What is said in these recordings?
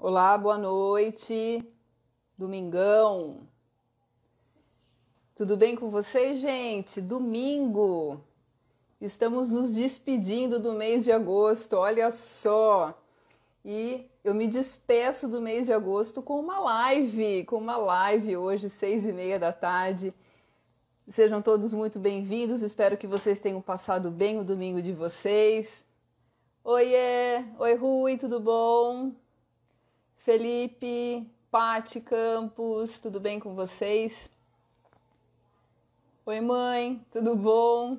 Olá, boa noite. Domingão. Tudo bem com vocês, gente? Domingo. Estamos nos despedindo do mês de agosto, olha só. E eu me despeço do mês de agosto com uma live hoje, 6:30 da tarde. Sejam todos muito bem-vindos. Espero que vocês tenham passado bem o domingo de vocês. Oiê! Oi, Rui, tudo bom? Felipe, Pati Campos, tudo bem com vocês? Oi, mãe, tudo bom?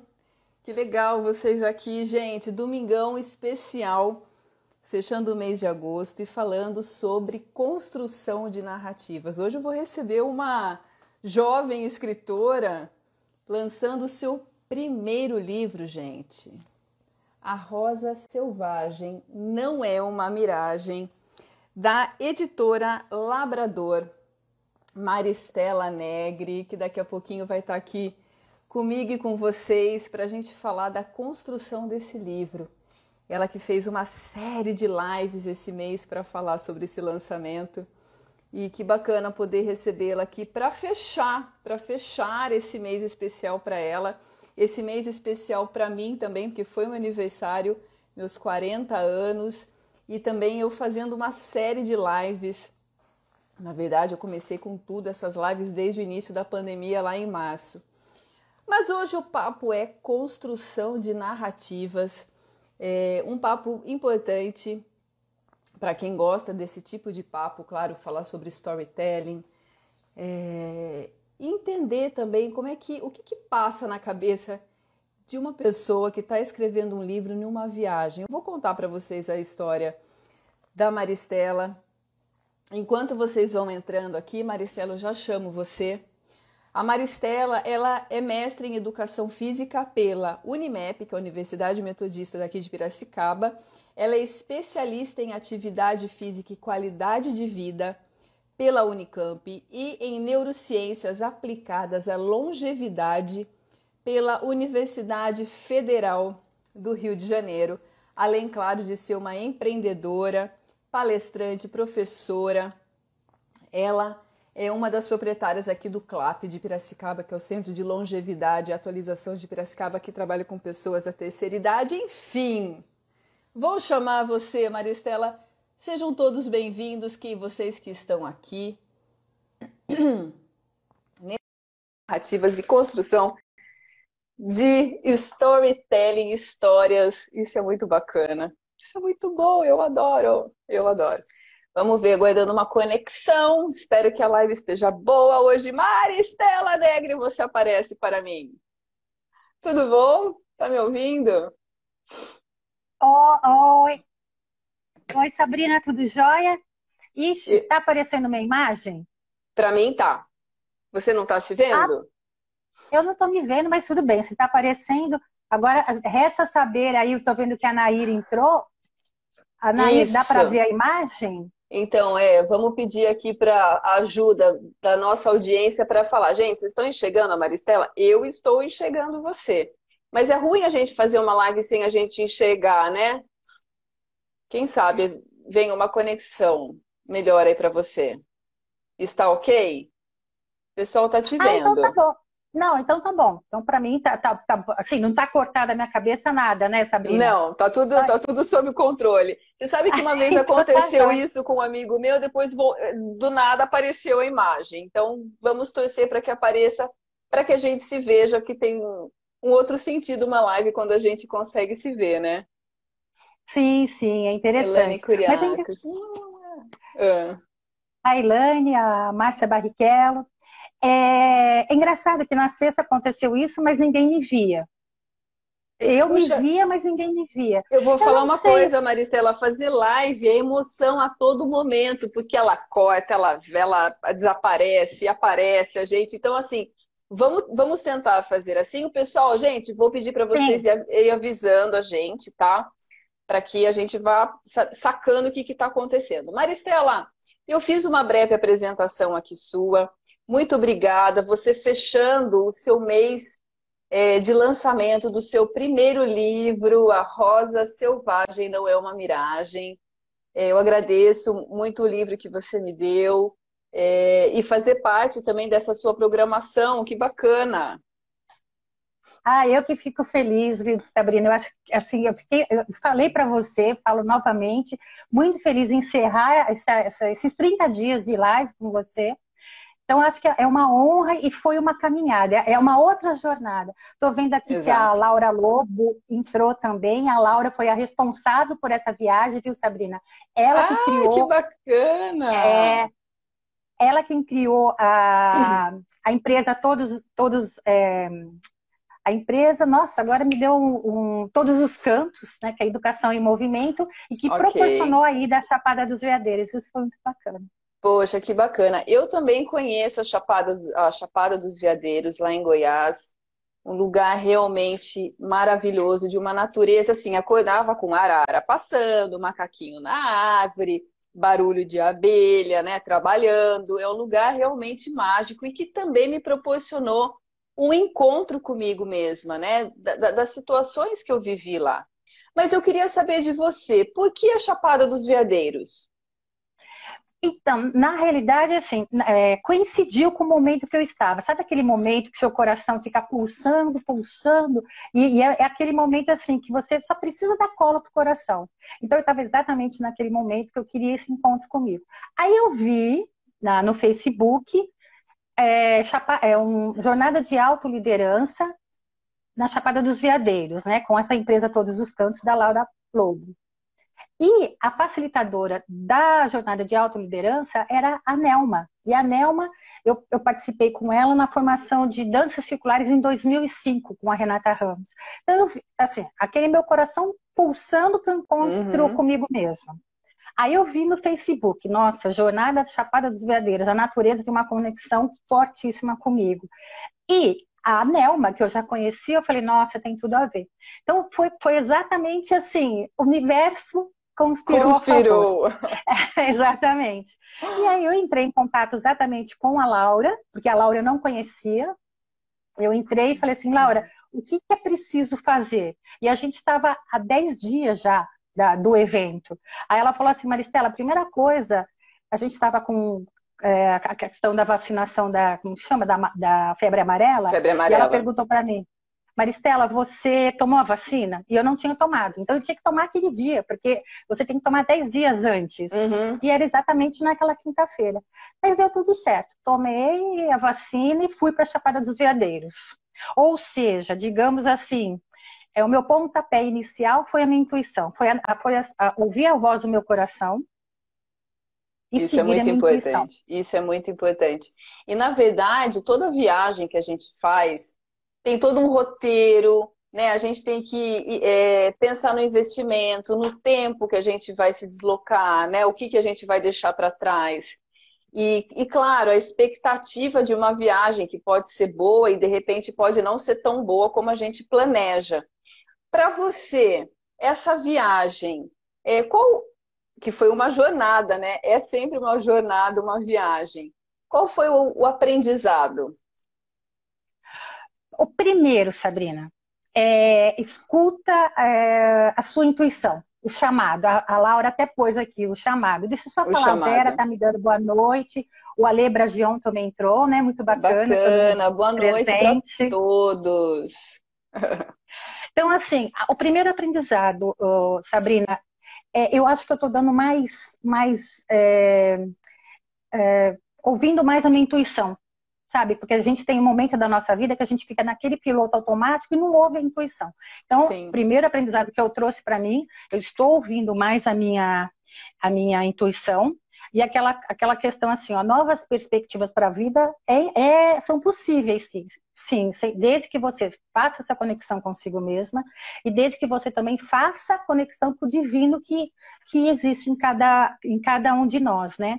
Que legal vocês aqui, gente. Domingão especial, fechando o mês de agosto e falando sobre construção de narrativas. Hoje eu vou receber uma jovem escritora lançando o seu primeiro livro, gente. A Rosa Selvagem Não É Uma Miragem, da editora Labrador, Maristela Negri, que daqui a pouquinho vai estar aqui comigo e com vocês para a gente falar da construção desse livro. Ela que fez uma série de lives esse mês para falar sobre esse lançamento. E que bacana poder recebê-la aqui para fechar esse mês especial para ela. Esse mês especial para mim também, porque foi meu aniversário, meus 40 anos. E também eu fazendo uma série de lives. Na verdade, eu comecei com tudo, essas lives desde o início da pandemia, lá em março. Mas hoje o papo é construção de narrativas. É um papo importante para quem gosta desse tipo de papo, claro, falar sobre storytelling. Entender também o que passa na cabeça de uma pessoa que está escrevendo um livro numa viagem. Eu vou contar para vocês a história da Maristela. Enquanto vocês vão entrando aqui, Maristela, eu já chamo você. A Maristela, ela é mestre em Educação Física pela Unimep, que é a Universidade Metodista daqui de Piracicaba. Ela é especialista em Atividade Física e Qualidade de Vida pela Unicamp e em Neurociências Aplicadas à Longevidade pela Universidade Federal do Rio de Janeiro, além, claro, de ser uma empreendedora, palestrante, professora. Ela é uma das proprietárias aqui do CLAP de Piracicaba, que é o Centro de Longevidade e Atualização de Piracicaba, que trabalha com pessoas da terceira idade. Enfim, vou chamar você, Maristela. Sejam todos bem-vindos, vocês que estão aqui. Narrativas e construção de storytelling, histórias. Isso é muito bacana. Isso é muito bom, eu adoro, eu adoro. Vamos ver, aguardando uma conexão. Espero que a live esteja boa hoje. Maristela Negri, você aparece para mim. Tudo bom? Tá me ouvindo? Oi, oi Sabrina, tudo jóia? Ixi, tá aparecendo uma imagem? Para mim tá. Você não tá se Ah, vendo? eu não tô me vendo, mas tudo bem, se tá aparecendo. Agora, resta saber aí, eu tô vendo que a Nair entrou. A Nair, dá para Isso. ver a imagem? Então, vamos pedir aqui para a ajuda da nossa audiência para falar. Gente, vocês estão enxergando a Maristela? Eu estou enxergando você. Mas é ruim a gente fazer uma live sem a gente enxergar, né? Quem sabe vem uma conexão melhor aí para você. Está ok? O pessoal está te Ah, então tá vendo. bom. Não, então tá bom. Então, para mim, assim, não tá cortada a minha cabeça nada, né, Sabrina? Não, tá tudo sob controle. Você sabe que uma vez Então tá aconteceu jóia. isso com um amigo meu, depois do nada apareceu a imagem. Então vamos torcer para que apareça, para que a gente se veja, que tem um outro sentido uma live quando a gente consegue se ver, né? Sim, é Elane interessante. Mas Curiacos. Ah, a Ilane, a Márcia Barrichello. É engraçado que na sexta aconteceu isso, mas ninguém me via. Eu me Puxa, via, mas ninguém me via. eu vou Eu falar não uma sei. coisa, Maristela, fazer live é emoção a todo momento, porque ela corta, ela desaparece, aparece a gente. Então, assim, vamos tentar fazer assim. O pessoal, gente, vou pedir para vocês Sim, ir avisando a gente, tá? Para que a gente vá sacando o que está acontecendo. Maristela, eu fiz uma breve apresentação aqui sua. Muito obrigada. Você fechando o seu mês de lançamento do seu primeiro livro, A Rosa Selvagem Não É Uma Miragem. Eu agradeço muito o livro que você me deu, e fazer parte também dessa sua programação, que bacana. Ah, eu que fico feliz, viu, Sabrina? Eu acho que assim, eu falei para você, falo novamente, muito feliz em encerrar esses 30 dias de live com você. Então, acho que é uma honra e foi uma caminhada, é uma outra jornada. Estou vendo aqui que a Exato. Laura Lobo entrou também. A Laura foi a responsável por essa viagem, viu, Sabrina? Ela que Ah, que criou, bacana! é, ela quem criou a empresa a empresa, nossa, agora me deu todos os cantos, né, que é a Educação em Movimento, e que Ok. proporcionou a ida à Chapada dos Veadeiros. Isso foi muito bacana. Poxa, que bacana. Eu também conheço a Chapada dos Veadeiros, lá em Goiás. Um lugar realmente maravilhoso, de uma natureza assim, acordava com arara passando, macaquinho na árvore, barulho de abelha, né, trabalhando. É um lugar realmente mágico e que também me proporcionou um encontro comigo mesma, né, das situações que eu vivi lá. Mas eu queria saber de você, por que a Chapada dos Veadeiros? Então, na realidade, assim, coincidiu com o momento que eu estava. Sabe aquele momento que seu coração fica pulsando, pulsando, e é aquele momento assim que você só precisa dar cola pro coração. Então, eu estava exatamente naquele momento que eu queria esse encontro comigo. Aí eu vi no Facebook jornada de autoliderança na Chapada dos Veadeiros, né? Com essa empresa Todos os Cantos da Laura Lobo. E a facilitadora da jornada de autoliderança era a Nelma. E a Nelma, eu participei com ela na formação de danças circulares em 2005, com a Renata Ramos. Então, assim, aquele meu coração pulsando para o encontro Uhum. comigo mesma. Aí eu vi no Facebook, nossa, Jornada Chapada dos Veadeiros, a natureza tem uma conexão fortíssima comigo. E a Nelma, que eu já conhecia, eu falei, nossa, tem tudo a ver. Então, foi exatamente assim, o universo conspirou a favor. Conspirou. Exatamente. E aí eu entrei em contato exatamente com a Laura, porque a Laura eu não conhecia. Eu entrei e falei assim, Laura, o que é preciso fazer? E a gente estava há 10 dias já do evento. Aí ela falou assim, Maristela, a primeira coisa, a gente estava com a questão da vacinação como chama? Da febre amarela, Febre e ela amarela. perguntou para mim, Maristela, você tomou a vacina? E eu não tinha tomado. Então eu tinha que tomar aquele dia, porque você tem que tomar 10 dias antes. Uhum. E era exatamente naquela quinta-feira. Mas deu tudo certo. Tomei a vacina e fui para a Chapada dos Veadeiros. Ou seja, digamos assim, o meu pontapé inicial foi a minha intuição, ouvir a voz do meu coração e Isso é seguir a muito minha intuição. importante. Isso é muito importante. E, na verdade, toda viagem que a gente faz tem todo um roteiro, né? A gente tem que pensar no investimento, no tempo que a gente vai se deslocar, né? O que que a gente vai deixar para trás. Claro, a expectativa de uma viagem que pode ser boa e, de repente, pode não ser tão boa como a gente planeja. Para você, essa viagem, qual que foi uma jornada, né? É sempre uma jornada, uma viagem. Qual foi o aprendizado? O primeiro, Sabrina, escuta a sua intuição, o chamado. A Laura até pôs aqui o chamado. Deixa eu só O falar, a Vera chamado. tá me dando boa noite, o Ale Bragion também entrou, né? Muito bacana, todo mundo Bacana, boa noite para presente. todos. Então, assim, o primeiro aprendizado, Sabrina, eu acho que eu estou dando ouvindo mais a minha intuição, sabe? Porque a gente tem um momento da nossa vida que a gente fica naquele piloto automático e não ouve a intuição. Então, o Sim, primeiro aprendizado que eu trouxe para mim, eu estou ouvindo mais a minha intuição. E aquela questão assim, ó, novas perspectivas para a vida são possíveis, sim. Sim, desde que você faça essa conexão consigo mesma e desde que você também faça a conexão com o divino que existe em cada um de nós, né?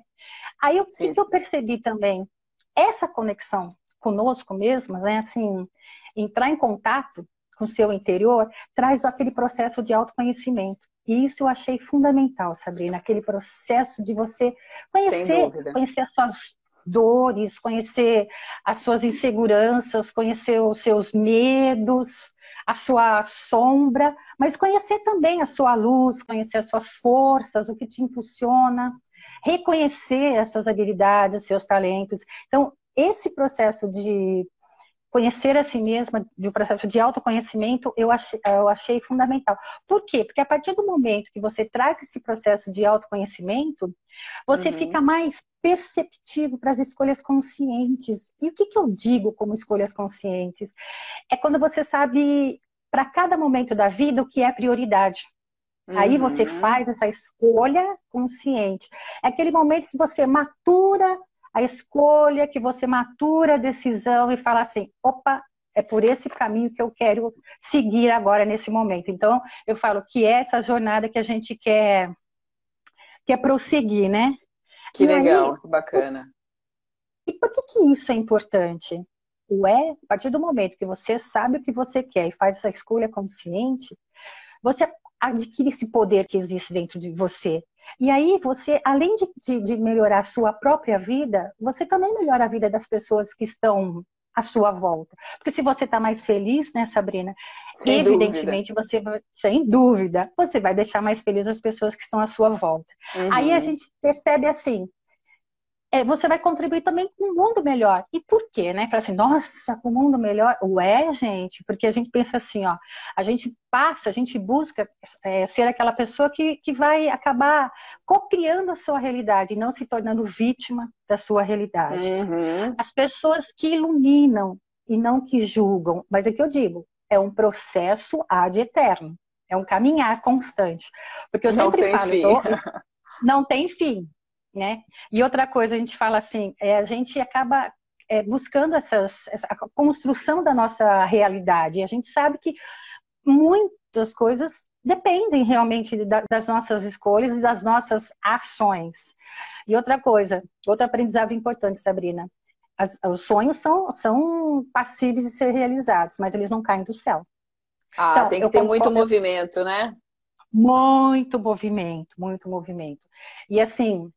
Aí o que sim, que eu percebi também? Essa conexão conosco mesmo, né? Assim, entrar em contato com o seu interior, traz aquele processo de autoconhecimento. E isso eu achei fundamental, Sabrina, aquele processo de você sem conhecer, dúvida. conhecer as suas dores, conhecer as suas inseguranças, conhecer os seus medos, a sua sombra, mas conhecer também a sua luz, conhecer as suas forças, o que te impulsiona, reconhecer as suas habilidades, seus talentos. Então, esse processo de conhecer a si mesma, do processo de autoconhecimento, eu achei fundamental. Por quê? Porque a partir do momento que você traz esse processo de autoconhecimento, você fica mais perceptivo para as escolhas conscientes. E o que eu digo como escolhas conscientes? É quando você sabe, para cada momento da vida, o que é prioridade. Aí você faz essa escolha consciente. É aquele momento que você matura a escolha, que você matura a decisão e fala assim, opa, é por esse caminho que eu quero seguir agora nesse momento. Então, eu falo que é essa jornada que a gente quer prosseguir, né? Que legal, que bacana. E por que isso é importante? A partir do momento que você sabe o que você quer e faz essa escolha consciente, você adquire esse poder que existe dentro de você. E aí você, além de melhorar a sua própria vida, você também melhora a vida das pessoas que estão à sua volta. Porque se você está mais feliz, né, Sabrina? Sem evidentemente, dúvida. sem dúvida, você vai deixar mais feliz as pessoas que estão à sua volta. Aí a gente percebe assim, você vai contribuir também com um mundo melhor. E por quê, né? Para assim, nossa, com um mundo melhor. Ué, gente, porque a gente pensa assim, ó, a gente busca ser aquela pessoa que vai acabar co-criando a sua realidade e não se tornando vítima da sua realidade. As pessoas que iluminam e não que julgam, mas é o que eu digo, é um processo ad eterno, é um caminhar constante. Porque eu sempre falo, não tem fim. Né? E outra coisa, a gente fala assim, a gente acaba buscando a construção da nossa realidade. E a gente sabe que muitas coisas dependem realmente das nossas escolhas e das nossas ações. E outra coisa, outro aprendizado importante, Sabrina, os sonhos são passíveis de ser realizados, mas eles não caem do céu. Então, tem que ter muito movimento, né? Muito movimento, muito movimento. E assim,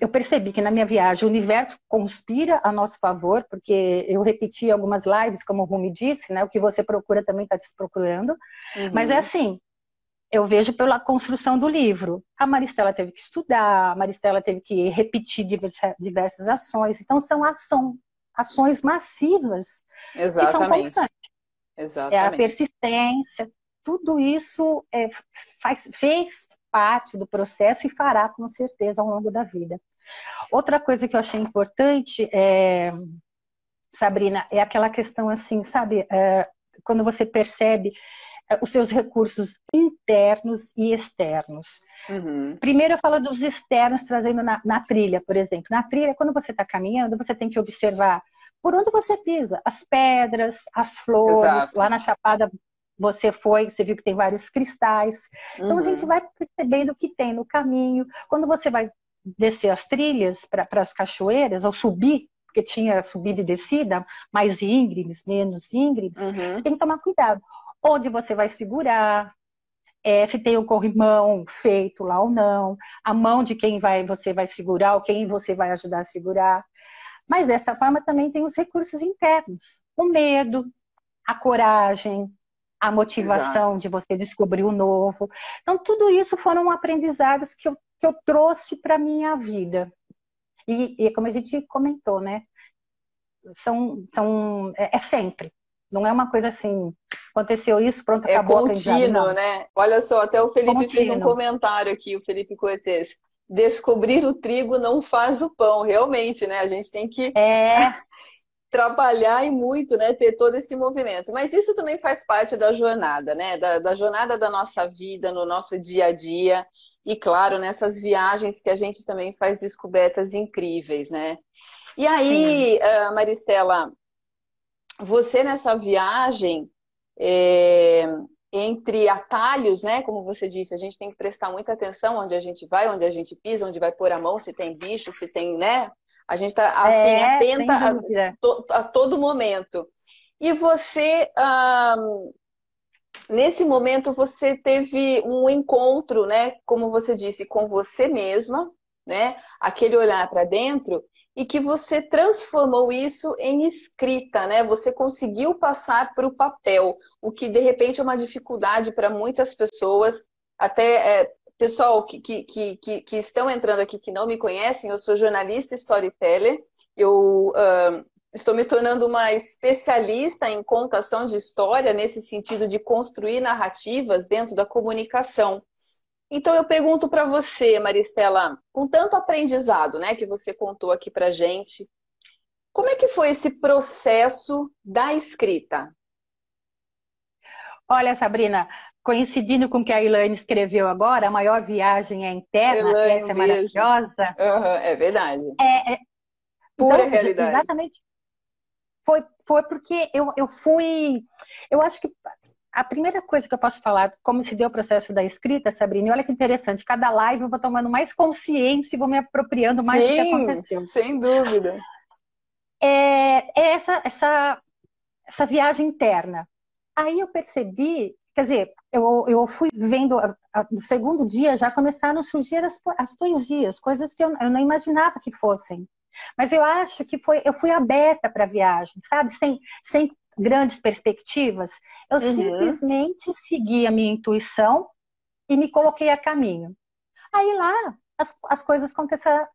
eu percebi que na minha viagem o universo conspira a nosso favor, porque eu repeti algumas lives, como o Rumi disse, né? O que você procura também está te procurando. Mas é assim, eu vejo pela construção do livro. A Maristela teve que estudar, a Maristela teve que repetir diversas ações. Então, são ações massivas que são constantes. Exatamente. É a persistência. Tudo isso fez parte do processo e fará com certeza ao longo da vida. Outra coisa que eu achei importante, Sabrina, é aquela questão assim, sabe, quando você percebe os seus recursos internos e externos. Primeiro eu falo dos externos, trazendo na trilha, por exemplo. Na trilha, quando você está caminhando, você tem que observar por onde você pisa, as pedras, as flores. Exato. Lá na Chapada você viu que tem vários cristais. Então a gente vai percebendo o que tem no caminho. Quando você vai descer as trilhas para as cachoeiras, ou subir, porque tinha subida e descida, mais íngremes, menos íngremes, você tem que tomar cuidado. Onde você vai segurar, se tem o corrimão feito lá ou não, a mão de quem você vai segurar, ou quem você vai ajudar a segurar. Mas dessa forma também tem os recursos internos. O medo, a coragem, a motivação Exato. De você descobrir o novo. Então, tudo isso foram aprendizados que eu trouxe para a minha vida. E como a gente comentou, né? É sempre. Não é uma coisa assim, aconteceu isso, pronto, acabou. É contínuo, né? Olha só, até o Felipe fez um comentário aqui, o Felipe Coetes. Descobrir o trigo não faz o pão, realmente, né? A gente tem que trabalhar e muito, né? Ter todo esse movimento. Mas isso também faz parte da jornada, né? Da jornada da nossa vida, no nosso dia a dia. E, claro, nessas viagens que a gente também faz descobertas incríveis, né? E aí, Maristela, você nessa viagem, entre atalhos, né? Como você disse, a gente tem que prestar muita atenção onde a gente vai, onde a gente pisa, onde vai pôr a mão, se tem bicho, se tem, né? A gente está assim, atenta a todo momento. E você, nesse momento, você teve um encontro, né? Como você disse, com você mesma, né? Aquele olhar para dentro e que você transformou isso em escrita, né? Você conseguiu passar para o papel, o que de repente é uma dificuldade para muitas pessoas, até pessoal que estão entrando aqui que não me conhecem, eu sou jornalista e storyteller, eu estou me tornando uma especialista em contação de história, nesse sentido de construir narrativas dentro da comunicação. Então eu pergunto para você, Maristela, com tanto aprendizado, né, que você contou aqui para gente, como é que foi esse processo da escrita? Olha, Sabrina, coincidindo com o que a Elaine escreveu agora, a maior viagem é interna, Elaine, um essa é beijo. maravilhosa. Uhum, é verdade. É, Pura então, realidade. exatamente, foi porque eu fui. Eu acho que a primeira coisa que eu posso falar, como se deu o processo da escrita, Sabrina, e olha que interessante, cada live eu vou tomando mais consciência e vou me apropriando mais do que Sim, aconteceu. sem dúvida. É essa viagem interna. Aí eu percebi, quer dizer, eu fui vendo, no segundo dia já começaram a surgir as poesias, coisas que eu não imaginava que fossem. Mas eu acho que eu fui aberta para a viagem, sabe? Sem grandes perspectivas. Eu Uhum. simplesmente segui a minha intuição e me coloquei a caminho. Aí lá as coisas começaram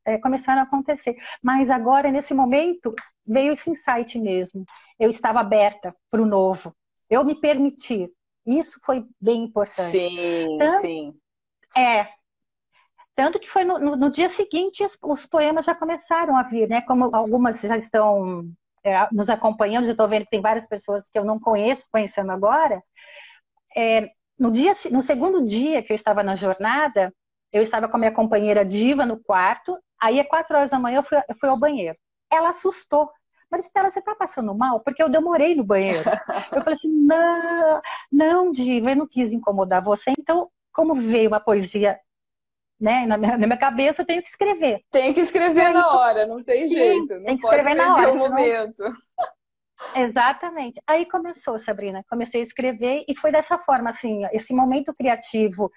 a acontecer. Mas agora, nesse momento, veio esse insight mesmo. Eu estava aberta para o novo. Eu me permiti. Isso foi bem importante. Sim, Tanto, sim. é, tanto que foi no dia seguinte os poemas já começaram a vir, né? Como algumas já estão nos acompanhando, já estou vendo que tem várias pessoas que eu não conheço, conhecendo agora. No segundo dia que eu estava na jornada, eu estava com a minha companheira Diva no quarto, aí às 4 horas da manhã eu fui ao banheiro. Ela assustou. Mas, Estela, você está passando mal? Porque eu demorei no banheiro. Eu falei assim, não, não, Diva, eu não quis incomodar você. Então, como veio uma poesia, né, na minha cabeça, eu tenho que escrever. Tem que E escrever aí, na hora, não tem sim, jeito, não tem que pode escrever na perder hora, o senão momento. exatamente. Aí começou, Sabrina. Comecei a escrever e foi dessa forma, assim, esse momento criativo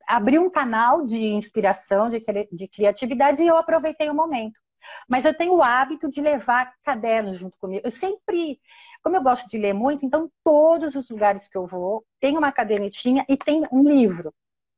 abriu um canal de inspiração, de criatividade e eu aproveitei o momento. Mas eu tenho o hábito de levar cadernos junto comigo. Eu sempre, como eu gosto de ler muito, então todos os lugares que eu vou, tem uma cadernetinha e tem um livro.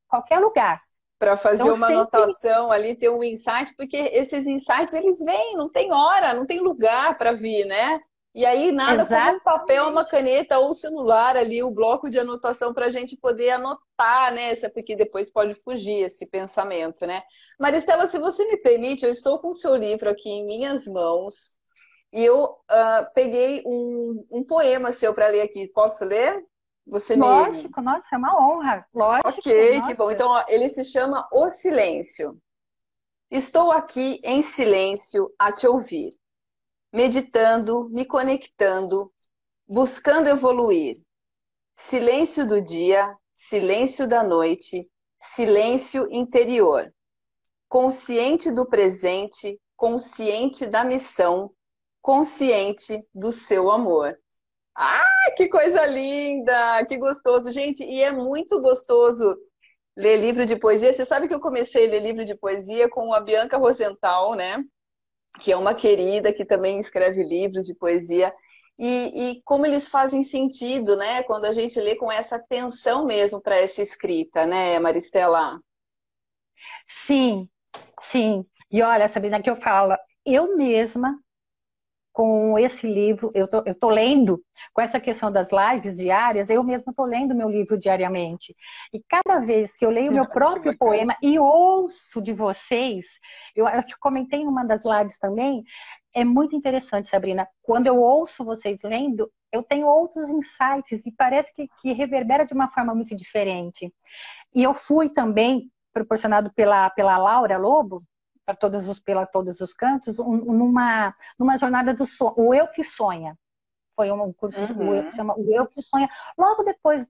Qualquer lugar. Para Então fazer eu uma sempre... anotação ali, ter um insight, porque esses insights eles vêm, não tem hora, não tem lugar para vir, né? E aí nada como um papel, uma Exatamente. caneta ou celular ali, o bloco de anotação para a gente poder anotar, né? Porque depois pode fugir esse pensamento, né? Maristela, se você me permite, eu estou com o seu livro aqui em minhas mãos e eu peguei um poema seu para ler aqui. Posso ler? Você me Lógico, nossa, é uma honra. Lógico, Ok, que bom. nossa. Então, ó, ele se chama O Silêncio. Estou aqui em silêncio a te ouvir, meditando, me conectando, buscando evoluir. Silêncio do dia, silêncio da noite, silêncio interior. Consciente do presente, consciente da missão, consciente do seu amor. Ah, que coisa linda! Que gostoso, gente! E é muito gostoso ler livro de poesia. Você sabe que eu comecei a ler livro de poesia com a Bianca Rosenthal, né? Que é uma querida que também escreve livros de poesia. E como eles fazem sentido, né? Quando a gente lê com essa atenção mesmo para essa escrita, né, Maristela? Sim, sim. E olha, Sabrina, que eu falo, eu mesma, com esse livro, eu tô lendo, com essa questão das lives diárias, eu mesma estou lendo meu livro diariamente. E cada vez que eu leio meu Que próprio bacana. poema e ouço de vocês, eu te comentei em uma das lives também, é muito interessante, Sabrina. Quando eu ouço vocês lendo, eu tenho outros insights e parece que reverbera de uma forma muito diferente. E eu fui também, proporcionado pela Laura Lobo, pela todos os cantos, numa jornada do sonho, o Eu que Sonha. Foi um curso que Uhum, chama O Eu que Sonha. Logo depois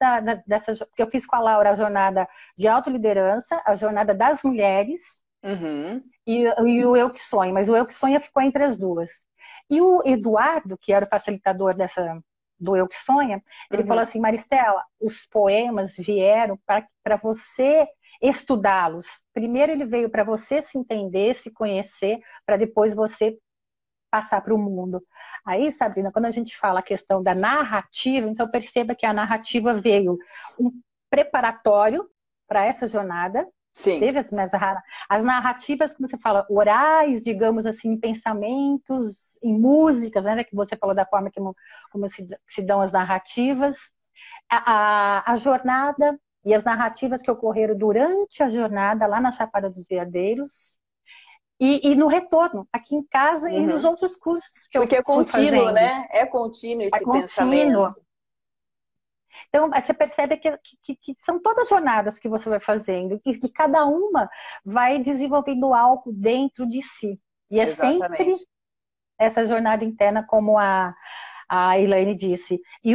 dessa, que eu fiz com a Laura a jornada de autoliderança, a jornada das mulheres uhum, e o Eu que Sonha. Mas o Eu que Sonha ficou entre as duas. E o Eduardo, que era o facilitador do Eu que Sonha, ele falou uhum. assim, Maristela, os poemas vieram para você estudá-los. Primeiro ele veio para você se entender, se conhecer, para depois você passar para o mundo. Aí, Sabrina, quando a gente fala a questão da narrativa, então perceba que a narrativa veio um preparatório para essa jornada. Sim. Teve as narrativas, como você fala, orais, digamos assim, em pensamentos, em músicas, né? Que você falou da forma como se dão as narrativas. A jornada e as narrativas que ocorreram durante a jornada lá na Chapada dos Veadeiros e no retorno, aqui em casa e nos outros cursos que Porque eu é fui contínuo, fazendo. né? É contínuo esse Contínuo. pensamento. Então, você percebe que são todas jornadas que você vai fazendo e que cada uma vai desenvolvendo algo dentro de si. E é Exatamente. sempre essa jornada interna, como a Elaine disse. E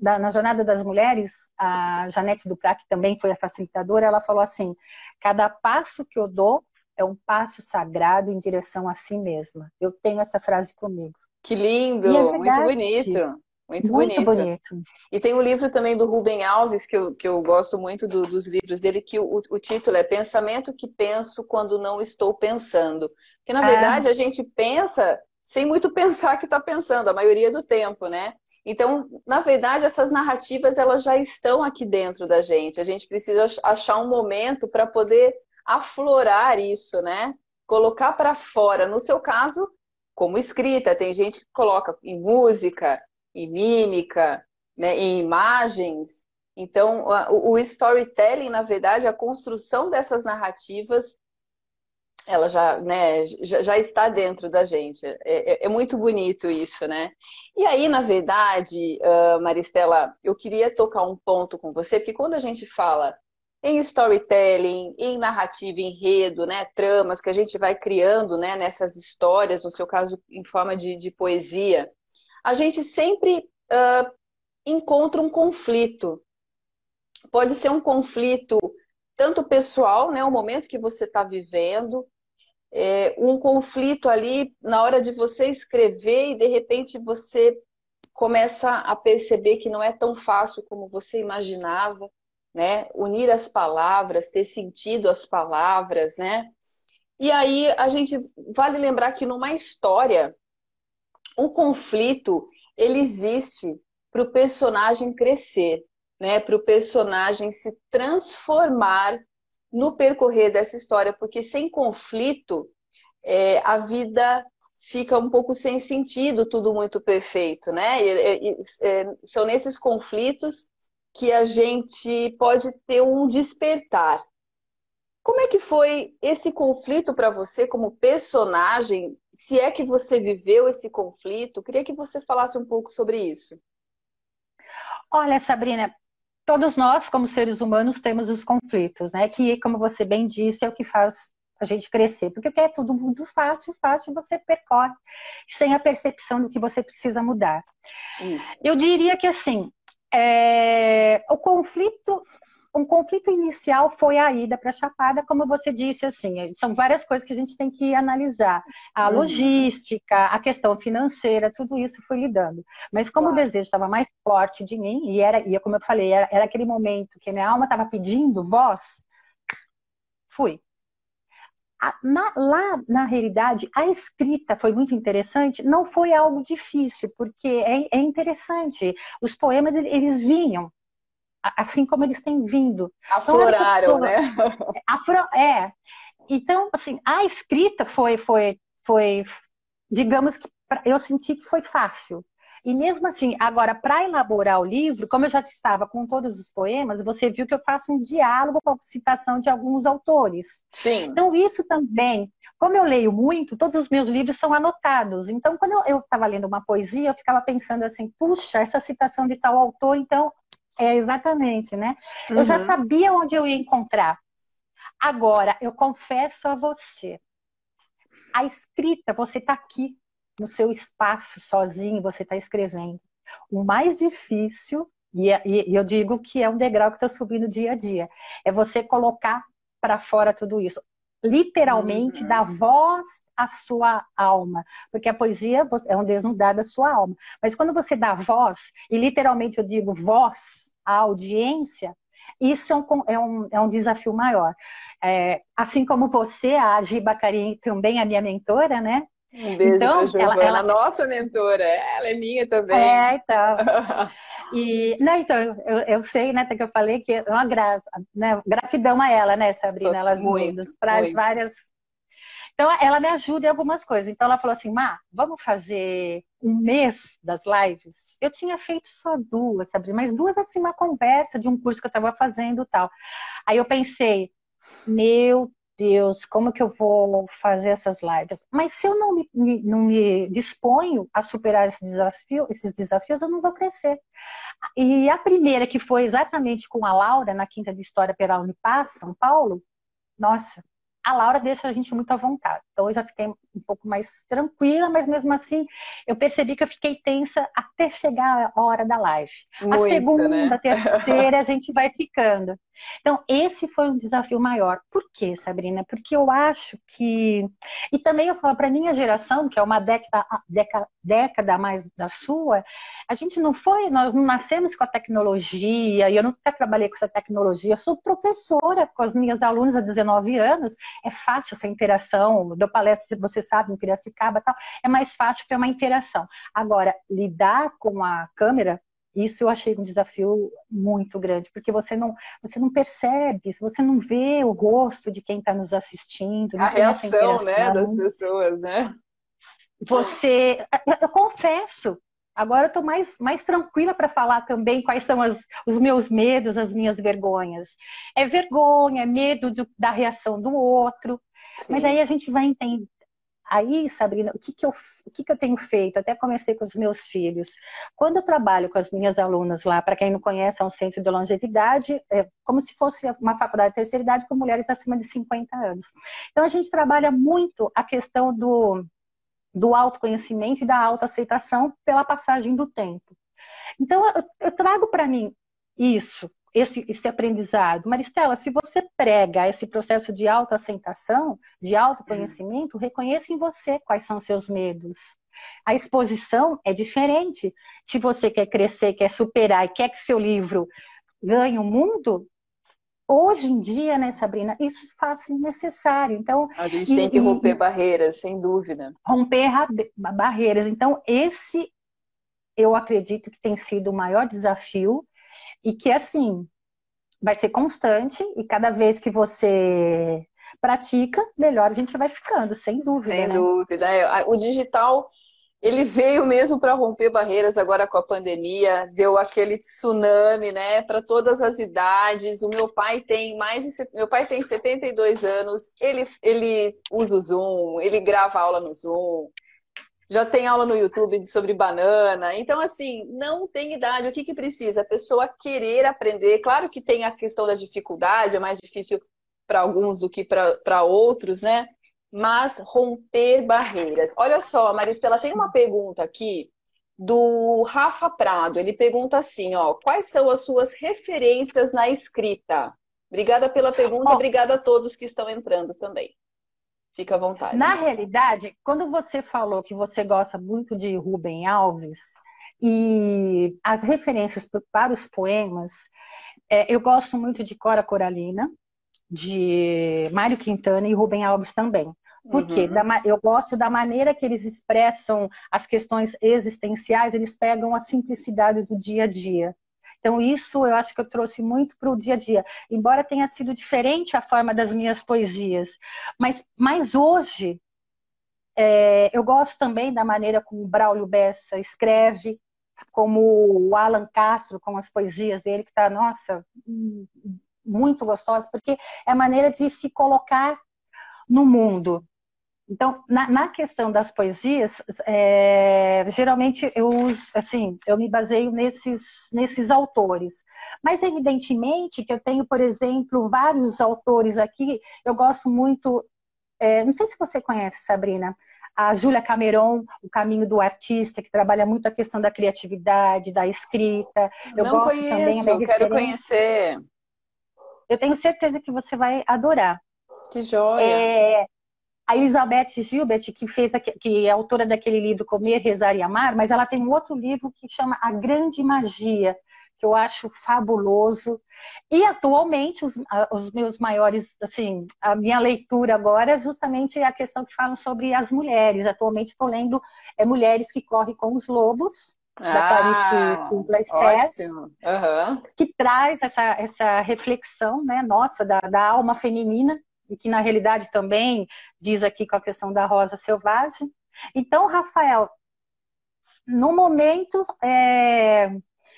na Jornada das Mulheres, a Janete Duprat, que também foi a facilitadora, ela falou assim, cada passo que eu dou é um passo sagrado em direção a si mesma. Eu tenho essa frase comigo. Que lindo, e é muito verdade. bonito. Muito bonito. E tem um livro também do Rubem Alves, que eu gosto muito dos livros dele, que o título é Pensamento que Penso Quando Não Estou Pensando. Porque, na verdade, a gente pensa sem muito pensar que está pensando, a maioria do tempo, né? Então, na verdade, essas narrativas, elas já estão aqui dentro da gente. A gente precisa achar um momento para poder aflorar isso, né? Colocar para fora. No seu caso, como escrita, tem gente que coloca em música, em mímica, né, em imagens. Então, o storytelling, na verdade, a construção dessas narrativas, ela já, né, já está dentro da gente. É muito bonito isso, né? E aí, na verdade, Maristela, eu queria tocar um ponto com você, porque quando a gente fala em storytelling, em narrativa, enredo, né, tramas que a gente vai criando, né, nessas histórias, no seu caso, em forma de poesia, a gente sempre encontra um conflito. Pode ser um conflito tanto pessoal, né, o momento que você está vivendo, um conflito ali na hora de você escrever e de repente você começa a perceber que não é tão fácil como você imaginava, né? Unir as palavras, ter sentido as palavras, né? E aí a gente vale lembrar que numa história o conflito ele existe para o personagem crescer, né? Para o personagem se transformar no percorrer dessa história, porque sem conflito a vida fica um pouco sem sentido, tudo muito perfeito, né? São nesses conflitos que a gente pode ter um despertar. Como é que foi esse conflito para você como personagem? Se é que você viveu esse conflito, queria que você falasse um pouco sobre isso. Olha, Sabrina, todos nós, como seres humanos, temos os conflitos, né? Que, como você bem disse, é o que faz a gente crescer. Porque é tudo muito fácil você percorre, sem a percepção do que você precisa mudar. Isso. Eu diria que, assim, um conflito inicial foi a ida para a Chapada, como você disse, assim, são várias coisas que a gente tem que analisar. A logística, a questão financeira, tudo isso foi lidando. Mas como o desejo estava mais forte de mim, e como eu falei, era aquele momento que a minha alma estava pedindo voz, fui. Lá, na realidade, a escrita foi muito interessante, não foi algo difícil, porque é interessante, os poemas, eles vinham, assim como eles têm vindo. Afloraram, né? Então, assim, a escrita foi, digamos que eu senti que foi fácil. E mesmo assim, agora, para elaborar o livro, como eu já estava com todos os poemas, você viu que eu faço um diálogo com a citação de alguns autores. Sim. Então, isso também, como eu leio muito, todos os meus livros são anotados. Então, quando eu estava lendo uma poesia, eu ficava pensando assim, puxa, essa citação de tal autor, então, exatamente, né? Eu já sabia onde eu ia encontrar. Agora, eu confesso a você, a escrita, você está aqui, no seu espaço, sozinho, você está escrevendo. O mais difícil, e eu digo que é um degrau que está subindo dia a dia, é você colocar para fora tudo isso. Literalmente, dar voz à sua alma. Porque a poesia é um desnudar da sua alma. Mas quando você dá voz, e literalmente eu digo voz à audiência, isso é um desafio maior. Assim como você, a Gi Baccarin, também é minha mentora, né? Um beijo para Então, Giovana, nossa mentora. Ela é minha também. então. E, não, então, eu sei, né, até que eu falei que é uma né, gratidão a ela, né, Sabrina? Ela Muito, nos traz muito. várias. Então, ela me ajuda em algumas coisas. Então, ela falou assim: Má, vamos fazer um mês das lives? Eu tinha feito só duas, Sabrina, mas duas, assim, uma conversa de um curso que eu estava fazendo e tal. Aí eu pensei, meu Deus, como que eu vou fazer essas lives? Mas se eu não me disponho a superar esses desafios, eu não vou crescer. E a primeira, que foi exatamente com a Laura, na Quinta de História pela Unipaz, São Paulo, nossa, a Laura deixa a gente muito à vontade. Então eu já fiquei um pouco mais tranquila, mas mesmo assim eu percebi que eu fiquei tensa até chegar a hora da live. A Muito, segunda, né? a terceira, a gente vai ficando. Então esse foi um desafio maior. Por quê, Sabrina? Porque eu acho que... E também eu falo para a minha geração, que é uma década a mais da sua, a gente não foi, nós não nascemos com a tecnologia, e eu nunca trabalhei com essa tecnologia. Eu sou professora com as minhas alunas há 19 anos, é fácil essa interação, dou palestra, você sabe, em Piracicaba e tal, é mais fácil que é uma interação. Agora, lidar com a câmera, isso eu achei um desafio muito grande, porque você não percebe, você não vê o rosto de quem está nos assistindo, A não tem essa reação, né, das interação. pessoas, né? Eu confesso, agora eu estou mais tranquila para falar também quais são os meus medos, as minhas vergonhas. É vergonha, é medo da reação do outro, mas aí Sim. a gente vai entender. Aí, Sabrina, o que eu tenho feito? Até comecei com os meus filhos. Quando eu trabalho com as minhas alunas lá, para quem não conhece, é um centro de longevidade, é como se fosse uma faculdade de terceira idade com mulheres acima de 50 anos. Então, a gente trabalha muito a questão do autoconhecimento e da autoaceitação pela passagem do tempo. Então, eu trago para mim isso, esse aprendizado. Maristela, se você prega esse processo de autoaceitação, de autoconhecimento, reconheça em você quais são seus medos. A exposição é diferente. Se você quer crescer, quer superar e quer que seu livro ganhe o mundo, hoje em dia, né, Sabrina, isso faz necessário. Então, A gente tem que romper barreiras, sem dúvida. romper barreiras. Então, esse eu acredito que tem sido o maior desafio e que, assim, vai ser constante e cada vez que você pratica, melhor a gente vai ficando, sem dúvida, Sem né? dúvida. O digital, ele veio mesmo para romper barreiras agora com a pandemia, deu aquele tsunami, né, para todas as idades. O meu pai tem meu pai tem 72 anos, ele usa o Zoom, ele grava aula no Zoom. Já tem aula no YouTube sobre banana. Então, assim, não tem idade. O que que precisa? A pessoa querer aprender. Claro que tem a questão da dificuldade, é mais difícil para alguns do que para outros, né? Mas romper barreiras. Olha só, Maristela, tem uma pergunta aqui do Rafa Prado. Ele pergunta assim, ó, quais são as suas referências na escrita? Obrigada pela pergunta, Ó, obrigada a todos que estão entrando também. Fica à vontade. na realidade, quando você falou que você gosta muito de Rubem Alves e as referências para os poemas, eu gosto muito de Cora Coralina, de Mário Quintana e Rubem Alves também. Por quê? Uhum. Eu gosto da maneira que eles expressam as questões existenciais, eles pegam a simplicidade do dia a dia. Então, isso eu acho que eu trouxe muito para o dia a dia. Embora tenha sido diferente a forma das minhas poesias. Mas hoje, eu gosto também da maneira como o Braulio Bessa escreve, como o Alan Castro, com as poesias dele, que está, nossa, muito gostosa, porque é a maneira de se colocar no mundo. Então, na questão das poesias, geralmente eu uso, assim, eu me baseio nesses autores. Mas, evidentemente, que eu tenho, por exemplo, vários autores aqui, eu gosto muito, não sei se você conhece, Sabrina, a Júlia Cameron, O Caminho do Artista, que trabalha muito a questão da criatividade, da escrita. Eu Não gosto também, a minha conheço, quero referência, conhecer. eu tenho certeza que você vai adorar. Que joia. É, a Elizabeth Gilbert, que é autora daquele livro Comer, Rezar e Amar, mas ela tem um outro livro que chama A Grande Magia, que eu acho fabuloso. E atualmente os meus maiores, assim, a minha leitura agora é justamente a questão que falam sobre as mulheres. Atualmente estou lendo Mulheres que Correm com os Lobos, da Clarice Kupla-Stess, ótimo. Uhum. que traz essa reflexão, né, nossa, da alma feminina, e que na realidade também diz aqui com a questão da rosa selvagem. Então, Rafael, no momento,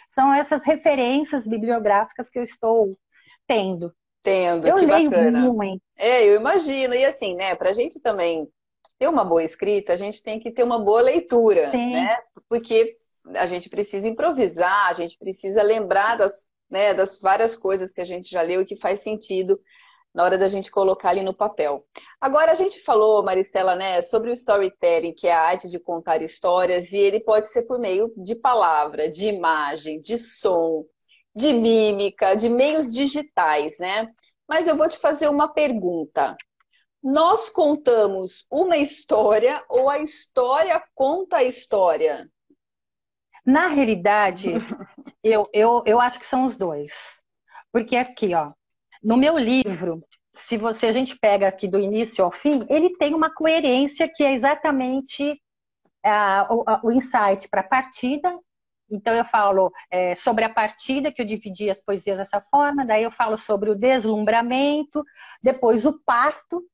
são essas referências bibliográficas que eu estou tendo. Entendo, Eu que leio bacana. muito. Eu imagino. E assim, né, pra gente também ter uma boa escrita, a gente tem que ter uma boa leitura, Sim, né? Porque a gente precisa improvisar, a gente precisa lembrar das, né, das várias coisas que a gente já leu e que faz sentido na hora da gente colocar ali no papel. Agora, a gente falou, Maristela, né, sobre o storytelling, que é a arte de contar histórias, e ele pode ser por meio de palavra, de imagem, de som, de mímica, de meios digitais, né? Mas eu vou te fazer uma pergunta. Nós contamos uma história ou a história conta a história? na realidade, eu acho que são os dois. Porque aqui, ó, no meu livro, se a gente pega aqui do início ao fim, ele tem uma coerência que é exatamente o insight para a partida. Então eu falo sobre a partida, que eu dividi as poesias dessa forma, daí eu falo sobre o deslumbramento, depois o parto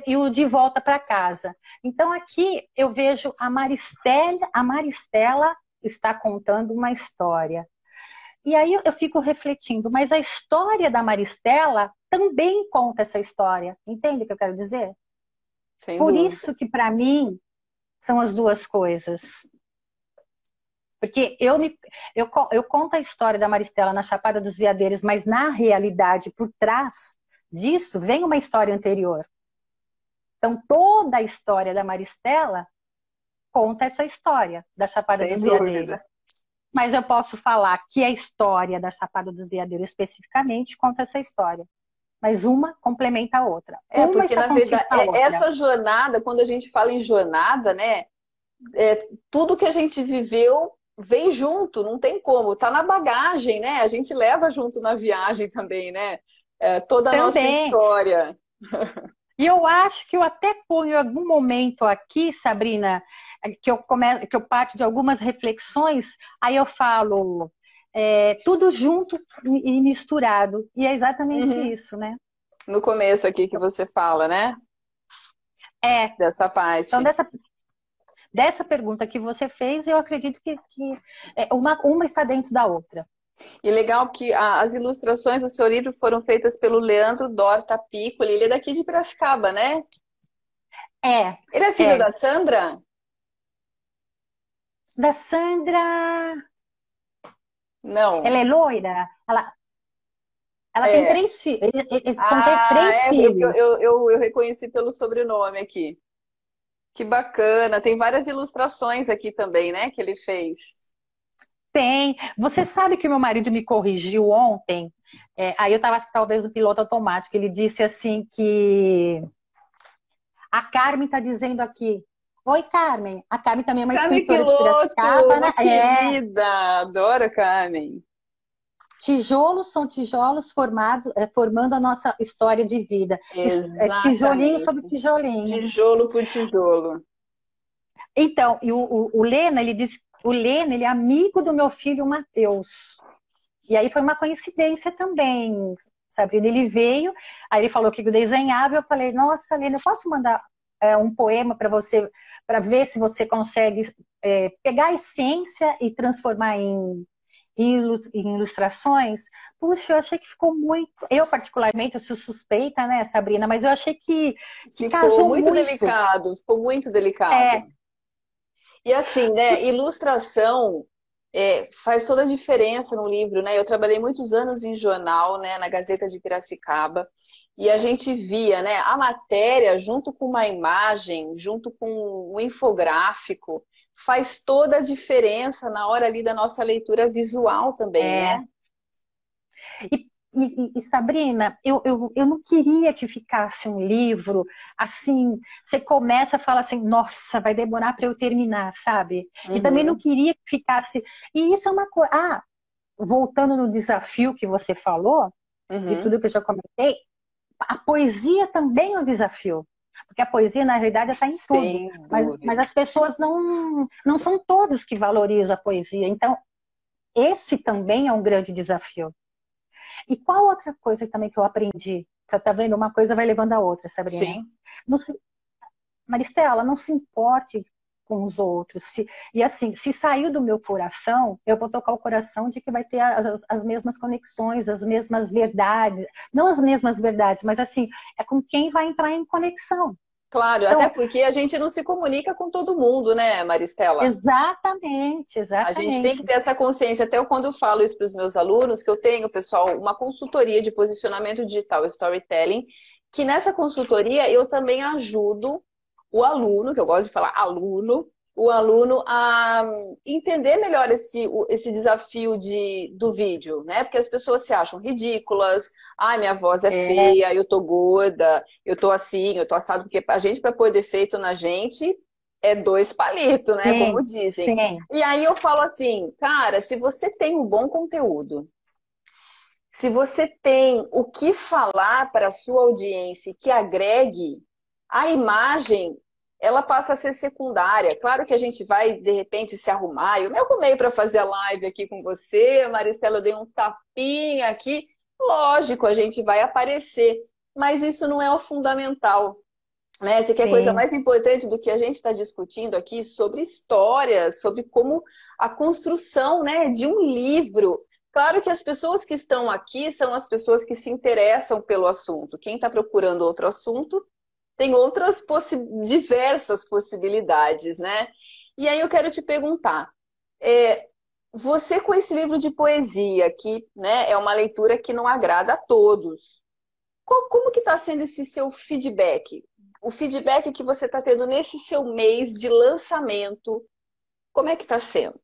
e o de volta para casa. Então aqui eu vejo a Maristela está contando uma história. E aí eu fico refletindo, mas a história da Maristela também conta essa história. Entende o que eu quero dizer? Sem Por dúvida. isso que para mim são as duas coisas. Porque eu conto a história da Maristela na Chapada dos Veadeiros, mas na realidade, por trás disso, vem uma história anterior. Então, toda a história da Maristela conta essa história da Chapada Sem dos Veadeiros. dúvida. Mas eu posso falar que a história da Chapada dos Veadeiros especificamente conta essa história. Mas uma complementa a outra. Uma Porque está na contida verdade, na outra. essa jornada, quando a gente fala em jornada, né, tudo que a gente viveu vem junto, não tem como, tá na bagagem, né? A gente leva junto na viagem também, né? Toda a nossa Também. história. E eu acho que eu até ponho em algum momento aqui, Sabrina, que eu parto de algumas reflexões, aí eu falo tudo junto e misturado. E é exatamente Uhum. isso, né? No começo aqui que você fala, né? É. Dessa Então, parte. dessa pergunta que você fez, eu acredito que uma está dentro da outra. E legal que as ilustrações do seu livro foram feitas pelo Leandro Dorta Piccoli. Ele é daqui de Piracicaba, né? É, Ele é filho é. da Sandra? Da Sandra, ela Não. é loira? Ela tem É. 3 filhos. São Ah, 3 porque filhos. eu reconheci pelo sobrenome aqui. Que bacana. Tem várias ilustrações aqui também, né, que ele fez. Tem. Você sabe que o meu marido me corrigiu ontem? Aí eu estava, talvez, no piloto automático. Ele disse assim que a Carmen está dizendo aqui. Oi, Carmen. A Carmen também é uma Carmen escritora de Piloto, Piracicaba, né? uma querida. Adoro a Carmen. Tijolos são tijolos formando a nossa história de vida. Tijolinho sobre Exatamente. tijolinho. Tijolo por tijolo. Então, e o Lena, ele diz, o Lena, ele é amigo do meu filho Matheus. E aí foi uma coincidência também, Sabrina. Ele veio, aí ele falou que eu desenhava, eu falei, nossa, Lena, eu posso mandar um poema para você, para ver se você consegue pegar a essência e transformar em ilustrações? Puxa, eu achei que ficou muito. Eu, particularmente, eu sou suspeita, né, Sabrina, mas eu achei que Ficou casou muito muito. delicado, ficou muito delicado. É, E assim, né, ilustração faz toda a diferença no livro, né? Eu trabalhei muitos anos em jornal, né, na Gazeta de Piracicaba, e a gente via, né, a matéria junto com uma imagem, junto com um infográfico, faz toda a diferença na hora ali da nossa leitura visual também, é. né? E, Sabrina, eu não queria que ficasse um livro assim, você começa a falar assim, nossa, vai demorar para eu terminar, sabe? E também não Uhum. queria que ficasse. E isso é uma coisa. voltando no desafio que você falou, de Uhum. tudo que eu já comentei, a poesia também é um desafio. Porque a poesia, na realidade, está em tudo. Sem Mas dúvida. as pessoas não são todos que valorizam a poesia. Então, esse também é um grande desafio. E qual outra coisa também que eu aprendi? Você está vendo? Uma coisa vai levando a outra, Sabrina. Sim. Não se, Maristela, não se importe com os outros. E assim, se saiu do meu coração, eu vou tocar o coração de que vai ter as mesmas conexões, as mesmas verdades. Não as mesmas verdades, mas assim, é com quem vai entrar em conexão. Claro, até Então, porque a gente não se comunica com todo mundo, né, Maristela? exatamente, A gente tem que exatamente. ter essa consciência. Até quando eu falo isso para os meus alunos, que eu tenho, pessoal, uma consultoria de posicionamento digital, storytelling, que nessa consultoria eu também ajudo o aluno, que eu gosto de falar aluno, o aluno a entender melhor esse desafio do vídeo, né? Porque as pessoas se acham ridículas, ai, minha voz é É, feia, eu tô gorda, eu tô assim, eu tô assado, porque a gente, para pôr defeito na gente, é dois palitos, né? Como sim, dizem. sim, E aí eu falo assim, cara, se você tem um bom conteúdo, se você tem o que falar para a sua audiência que agregue, a imagem, ela passa a ser secundária. Claro que a gente vai, de repente, se arrumar. Eu me arrumei para fazer a live aqui com você, Maristela, eu dei um tapinha aqui. Lógico, a gente vai aparecer, mas isso não é o fundamental. Né? Você quer coisa sim. mais importante do que a gente está discutindo aqui sobre histórias, sobre como a construção, né, de um livro. Claro que as pessoas que estão aqui são as pessoas que se interessam pelo assunto. Quem está procurando outro assunto tem outras diversas possibilidades, né? E aí eu quero te perguntar, você com esse livro de poesia, que, né, é uma leitura que não agrada a todos, como que está sendo esse seu feedback? O feedback que você está tendo nesse seu mês de lançamento, como é que está sendo?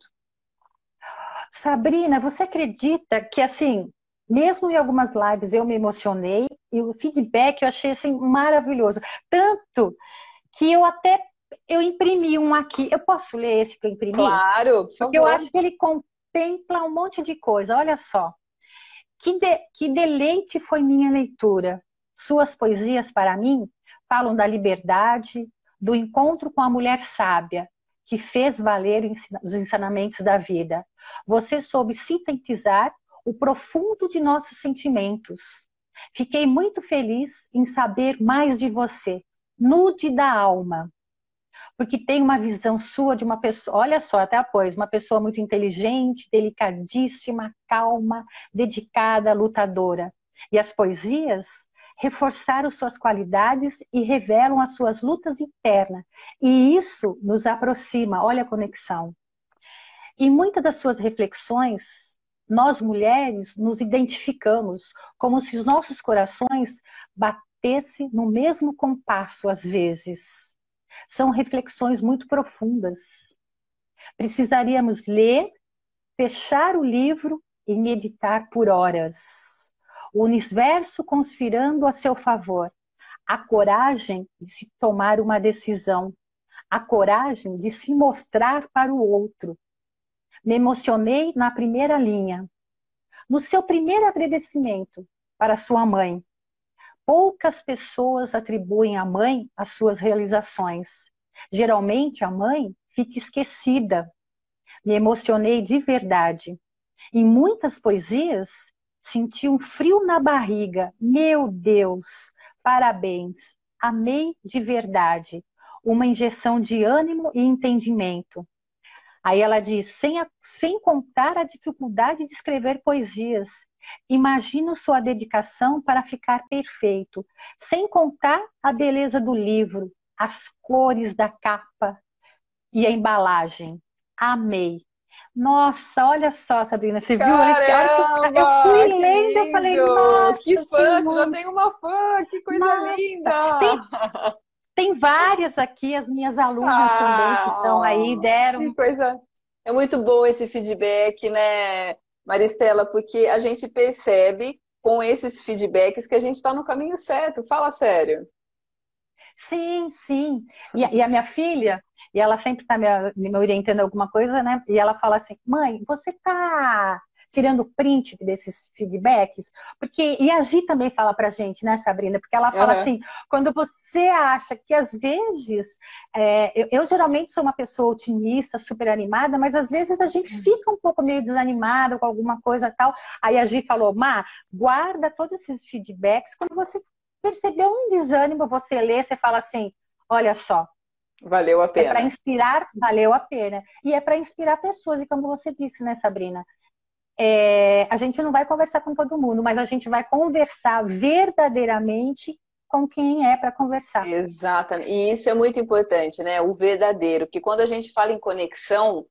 Sabrina, você acredita que, assim, mesmo em algumas lives eu me emocionei e o feedback eu achei, assim, maravilhoso. Tanto que eu imprimi um aqui. Eu posso ler esse que eu imprimi? Claro, por Porque eu favor. acho que ele contempla um monte de coisa. Olha só. Que deleite foi minha leitura. Suas poesias, para mim, falam da liberdade, do encontro com a mulher sábia, que fez valer os ensinamentos da vida. Você soube sintetizar o profundo de nossos sentimentos. Fiquei muito feliz em saber mais de você, nude da alma, porque tem uma visão sua de uma pessoa, olha só, até após, uma pessoa muito inteligente, delicadíssima, calma, dedicada, lutadora. E as poesias reforçaram suas qualidades e revelam as suas lutas internas. E isso nos aproxima, olha a conexão. Em muitas das suas reflexões, nós mulheres nos identificamos como se os nossos corações batessem no mesmo compasso às vezes. São reflexões muito profundas. Precisaríamos ler, fechar o livro e meditar por horas. O universo conspirando a seu favor. A coragem de se tomar uma decisão. A coragem de se mostrar para o outro. Me emocionei na primeira linha. No seu primeiro agradecimento para sua mãe. Poucas pessoas atribuem à mãe as suas realizações. Geralmente a mãe fica esquecida. Me emocionei de verdade. Em muitas poesias, senti um frio na barriga. Meu Deus, parabéns. Amei de verdade. Uma injeção de ânimo e entendimento. Aí ela diz, sem contar a dificuldade de escrever poesias. Imagino sua dedicação para ficar perfeito, sem contar a beleza do livro, as cores da capa e a embalagem. Amei. Nossa, olha só, Sabrina, você viu? Olha que a hora que eu fui Caramba, que lendo, eu falei, lindo! Que nossa, achei fã, você já muito. tem uma fã, que coisa Nossa, linda! tem várias aqui, as minhas alunas também que estão aí, Ah, que deram. coisa. É muito bom esse feedback, né, Maristela? Porque a gente percebe com esses feedbacks que a gente está no caminho certo. Fala sério. Sim, sim. E a minha filha, e ela sempre está me orientando alguma coisa, né? E ela fala assim: mãe, você tá tirando print desses feedbacks, porque, e a Gi também fala pra gente, né, Sabrina? Porque ela fala assim, quando você acha que às vezes, eu geralmente sou uma pessoa otimista, super animada, mas às vezes a gente fica um pouco meio desanimada com alguma coisa tal. Aí a Gi falou, Má, guarda todos esses feedbacks, quando você percebeu um desânimo, você lê, você fala assim, olha só, valeu a pena. É para inspirar, valeu a pena. E é para inspirar pessoas, e como você disse, né, Sabrina? A gente não vai conversar com todo mundo, mas a gente vai conversar verdadeiramente com quem é para conversar. Exatamente. E isso é muito importante, né? O verdadeiro. Porque quando a gente fala em conexão,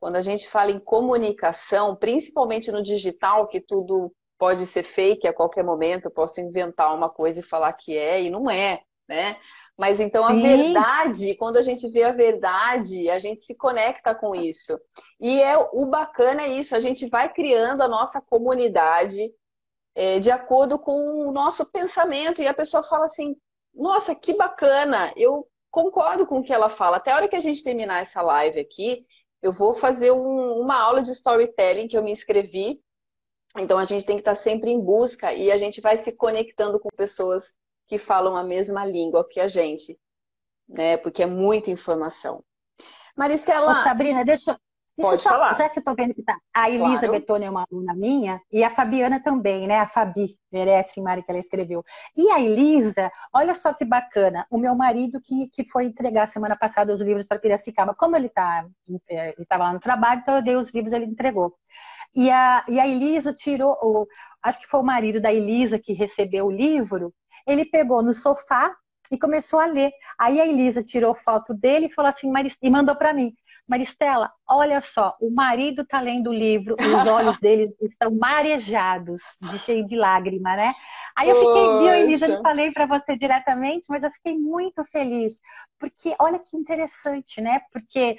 quando a gente fala em comunicação, principalmente no digital, que tudo pode ser fake a qualquer momento, eu posso inventar uma coisa e falar que é, e não é, né? Mas então a verdade, quando a gente vê a verdade, a gente se conecta com isso. E o bacana é isso, a gente vai criando a nossa comunidade de acordo com o nosso pensamento. E a pessoa fala assim, nossa, que bacana, eu concordo com o que ela fala. Até a hora que a gente terminar essa live aqui, eu vou fazer uma aula de storytelling que eu me inscrevi. Então a gente tem que estar sempre em busca e a gente vai se conectando com pessoas que falam a mesma língua que a gente, né? Porque é muita informação. Maristela... Ô, Sabrina, deixa pode só, falar. já que eu tô vendo que tá, a Elisa Claro. Betoni é uma aluna minha, e a Fabiana também, né? A Fabi, merece, Mari, que ela escreveu. E a Elisa, olha só que bacana, o meu marido que foi entregar semana passada os livros para Piracicaba. Como ele estava lá no trabalho, então eu dei os livros, ele entregou. E a Elisa tirou, acho que foi o marido da Elisa que recebeu o livro, ele pegou no sofá e começou a ler. Aí a Elisa tirou foto dele e falou assim, e mandou para mim, Maristela, olha só, o marido tá lendo o livro, os olhos dele estão marejados, cheio de lágrima, né? Aí eu fiquei, viu, Elisa, não falei para você diretamente, mas eu fiquei muito feliz, porque olha que interessante, né? Porque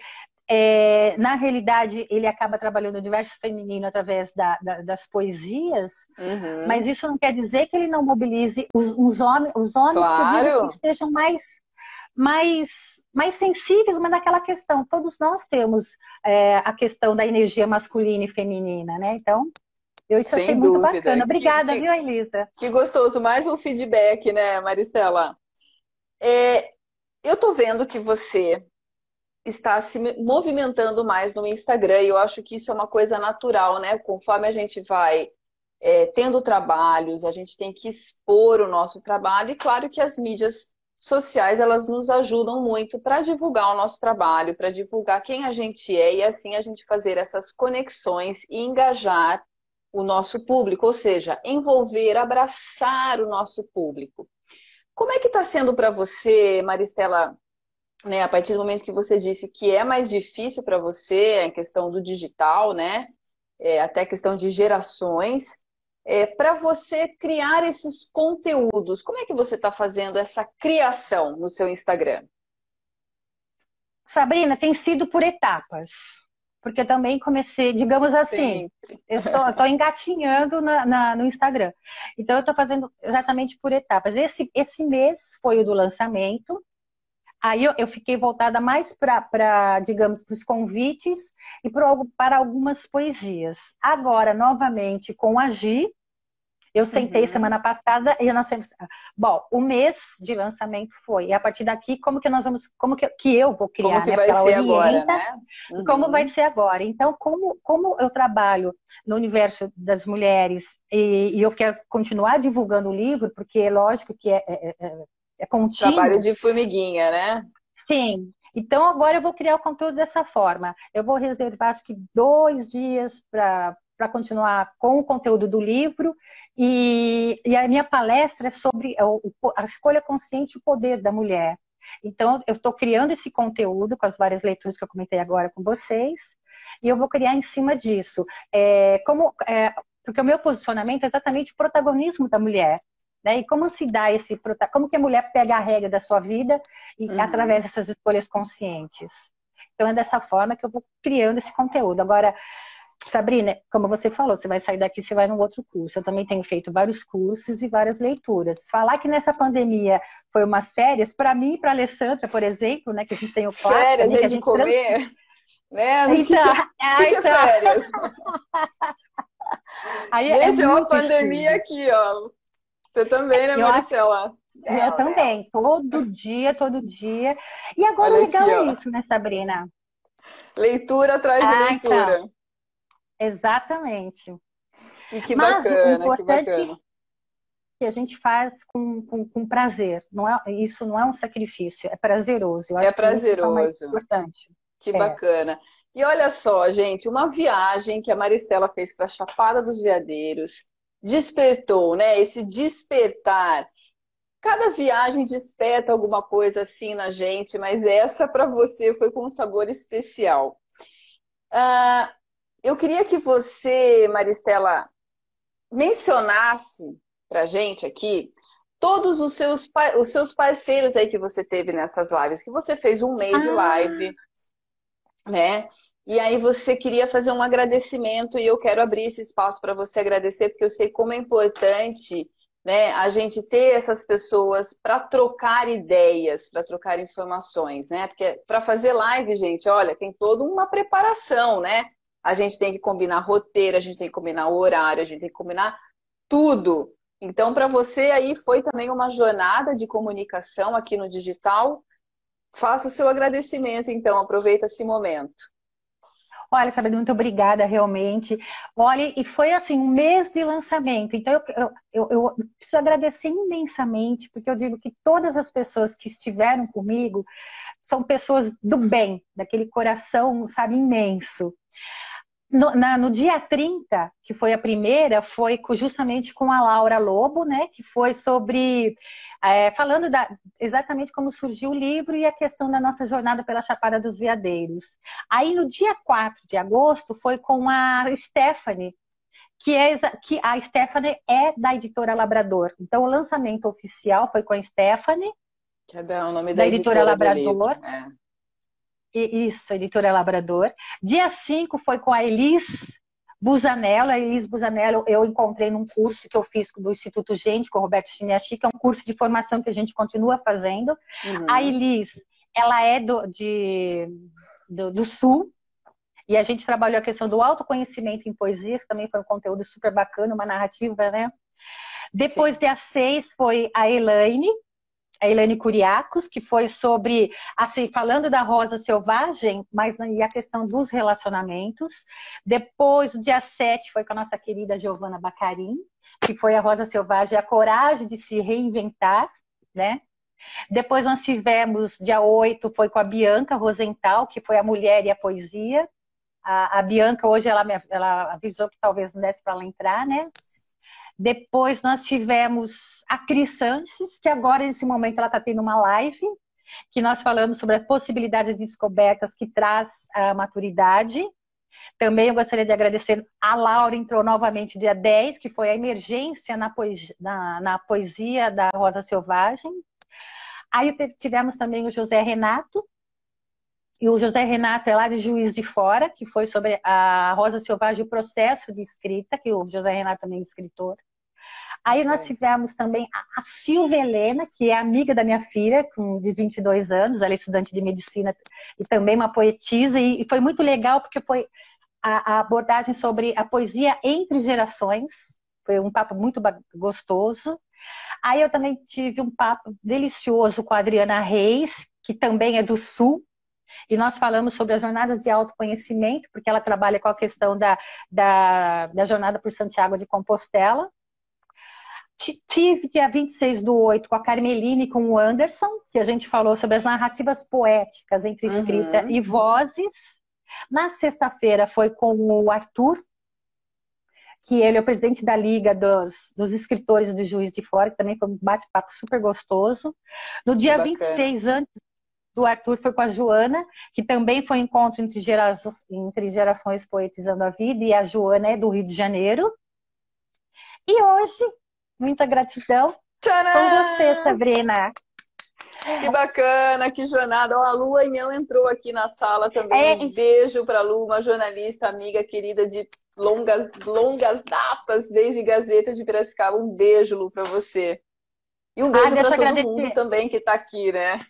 na realidade, ele acaba trabalhando no universo feminino através das poesias, mas isso não quer dizer que ele não mobilize os homens claro. Que eu digo que estejam mais sensíveis, mas naquela questão. Todos nós temos a questão da energia masculina e feminina, né? Então, isso eu achei muito bacana. Obrigada, viu, Elisa? Que gostoso. Mais um feedback, né, Maristela? Eu tô vendo que você está se movimentando mais no Instagram, e eu acho que isso é uma coisa natural, né? Conforme a gente vai tendo trabalhos, a gente tem que expor o nosso trabalho, e claro que as mídias sociais, elas nos ajudam muito para divulgar o nosso trabalho, para divulgar quem a gente é, e assim a gente fazer essas conexões e engajar o nosso público, ou seja, envolver, abraçar o nosso público. Como é que está sendo para você, Maristela, né, a partir do momento que você disse que é mais difícil para você a questão do digital, né, até a questão de gerações, para você criar esses conteúdos, como é que você está fazendo essa criação no seu Instagram? Sabrina, tem sido por etapas, porque eu também comecei, digamos assim, eu estou engatinhando no Instagram. Então eu estou fazendo exatamente por etapas. Esse mês foi o do lançamento. Aí eu fiquei voltada mais para, digamos, para os convites e para algumas poesias. Agora, novamente, com a Gi, eu sentei semana passada e nós sempre... Bom, o mês de lançamento foi. E a partir daqui, como que nós vamos... Como que eu vou criar, como que né? Vai Porque ela ser orienta, agora, né? Como vai ser agora. Então, como eu trabalho no universo das mulheres e eu quero continuar divulgando o livro, porque é lógico que é contínuo. Trabalho de formiguinha, né? Sim. Então, agora eu vou criar o conteúdo dessa forma. Eu vou reservar, acho que 2 dias para continuar com o conteúdo do livro. E a minha palestra é sobre a escolha consciente e o poder da mulher. Então, eu estou criando esse conteúdo com as várias leituras que eu comentei agora com vocês. E eu vou criar em cima disso. Porque o meu posicionamento é exatamente o protagonismo da mulher. Né? E como se dá como que a mulher pega a rédea da sua vida e através dessas escolhas conscientes. Então é dessa forma que eu vou criando esse conteúdo. Agora, Sabrina, como você falou, você vai sair daqui, você vai num outro curso. Eu também tenho feito vários cursos e várias leituras. Falar que nessa pandemia foi umas férias, para mim e para a Alessandra, por exemplo, né, que a gente tem o quarto... Férias, que a gente comer, né? Então, que é férias? Aí é Gente, ó, a muito pandemia chique. aqui, ó. Você também, né, Eu acho, Maricela? eu Bel, Bel. também, todo dia, todo dia. E agora o Olha aqui, legal é ó. isso, né, Sabrina? Leitura atrás de Ah, então, leitura. exatamente. E que Mas o bacana, que importante é bacana. que a gente faz com prazer. Não é, isso não é um sacrifício, é prazeroso. Eu É acho que isso que é o mais prazeroso. importante. Que É. bacana. E olha só, gente, uma viagem que a Maristela fez para a Chapada dos Veadeiros despertou, né? Esse despertar. Cada viagem desperta alguma coisa assim na gente, mas essa para você foi com um sabor especial. Ah, eu queria que você, Maristela, mencionasse para gente aqui todos os seus parceiros aí que você teve nessas lives, que você fez um mês de Ah, live, né? E aí você queria fazer um agradecimento e eu quero abrir esse espaço para você agradecer, porque eu sei como é importante, né, a gente ter essas pessoas para trocar ideias, para trocar informações, né? Porque para fazer live, gente, olha, tem toda uma preparação, né? A gente tem que combinar roteiro, a gente tem que combinar o horário, a gente tem que combinar tudo. Então, para você aí foi também uma jornada de comunicação aqui no digital. Faça o seu agradecimento, então, aproveita esse momento. olha, Sabrina, muito obrigada, realmente. Olha, e foi assim, um mês de lançamento. Então, eu preciso agradecer imensamente, porque eu digo que todas as pessoas que estiveram comigo são pessoas do bem, daquele coração, sabe, imenso. No dia 30, que foi a primeira, foi justamente com a Laura Lobo, né? Que foi sobre falando exatamente como surgiu o livro e a questão da nossa jornada pela Chapada dos Veadeiros. Aí no dia 4 de agosto foi com a Stephanie, que a Stephanie é da editora Labrador. Então o lançamento oficial foi com a Stephanie, Que é o nome da da editora editora do livro. Labrador. É. Isso, editora Labrador. Dia 5 foi com a Elis Busanello. A Elis Busanello eu encontrei num curso que eu fiz do Instituto Gente, com o Roberto Chiniachi, que é um curso de formação que a gente continua fazendo. A Uhum. Elis, ela é do Sul, e a gente trabalhou a questão do autoconhecimento em poesias, que também foi um conteúdo super bacana, uma narrativa, né? Depois, Sim. dia 6, foi a Elaine Curiacos, que foi sobre, assim, falando da Rosa Selvagem, mas e a questão dos relacionamentos. Depois, dia 7, foi com a nossa querida Giovana Bacarin, que foi a Rosa Selvagem, a coragem de se reinventar, né? Depois nós tivemos, dia 8, foi com a Bianca Rosenthal, que foi a Mulher e a Poesia. A Bianca, hoje, ela avisou que talvez não desse para ela entrar, né? Depois nós tivemos a Cris Sanches, que agora, nesse momento, ela está tendo uma live, que nós falamos sobre as possibilidades de descobertas que traz a maturidade. Também eu gostaria de agradecer a Laura, entrou novamente dia 10, que foi a emergência na poesia da Rosa Selvagem. Aí tivemos também o José Renato, e o José Renato é lá de Juiz de Fora, que foi sobre a Rosa Selvagem, o processo de escrita, que o José Renato também é escritor. Aí nós tivemos também a Silvia Helena, que é amiga da minha filha, de 22 anos, ela é estudante de medicina e também uma poetisa, e foi muito legal porque foi a abordagem sobre a poesia entre gerações, foi um papo muito gostoso. Aí eu também tive um papo delicioso com a Adriana Reis, que também é do Sul, e nós falamos sobre as jornadas de autoconhecimento, porque ela trabalha com a questão da jornada por Santiago de Compostela. Tive dia 26/8 com a Carmeline e com o Anderson, que a gente falou sobre as narrativas poéticas entre escrita Uhum. e vozes. Na sexta-feira foi com o Arthur, que ele é o presidente da Liga dos Escritores do Juiz de Fora, que também foi um bate-papo super gostoso. No Que dia bacana. 26, antes do Arthur, foi com a Joana, que também foi um encontro entre gerações poetizando a vida, e a Joana é do Rio de Janeiro. E hoje, muita gratidão com você, Tcharam! Sabrina. Que bacana, que jornada. Ó, a Lu Anhão entrou aqui na sala também. É, Um beijo para a Lu, uma jornalista, amiga querida de longas, longas datas, desde Gazeta de Piracicaba. Um beijo, Lu, para você. E um beijo para deixa eu todo mundo agradecer. também que está aqui, né?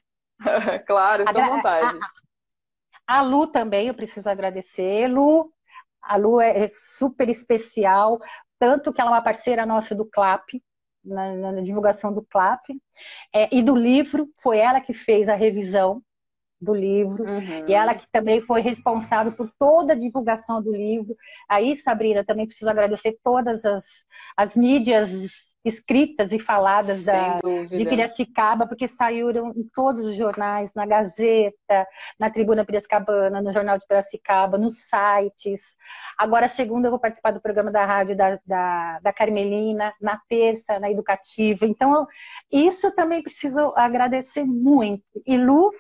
Claro, fica à A, vontade. a Lu também, eu preciso agradecer. Lu, A Lu é super especial, tanto que ela é uma parceira nossa do CLAP, na divulgação do CLAP, e do livro, foi ela que fez a revisão do livro, e ela Uhum. que também foi responsável por toda a divulgação do livro. Aí, Sabrina, também preciso agradecer todas as mídias escritas e faladas Sem de dúvida. Piracicaba, porque saíram em todos os jornais, na Gazeta, na Tribuna Piracicabana, no Jornal de Piracicaba, nos sites. Agora, segunda, eu vou participar do programa da rádio da Carmelina, na terça, na Educativa. Então, isso também preciso agradecer muito. E Lu,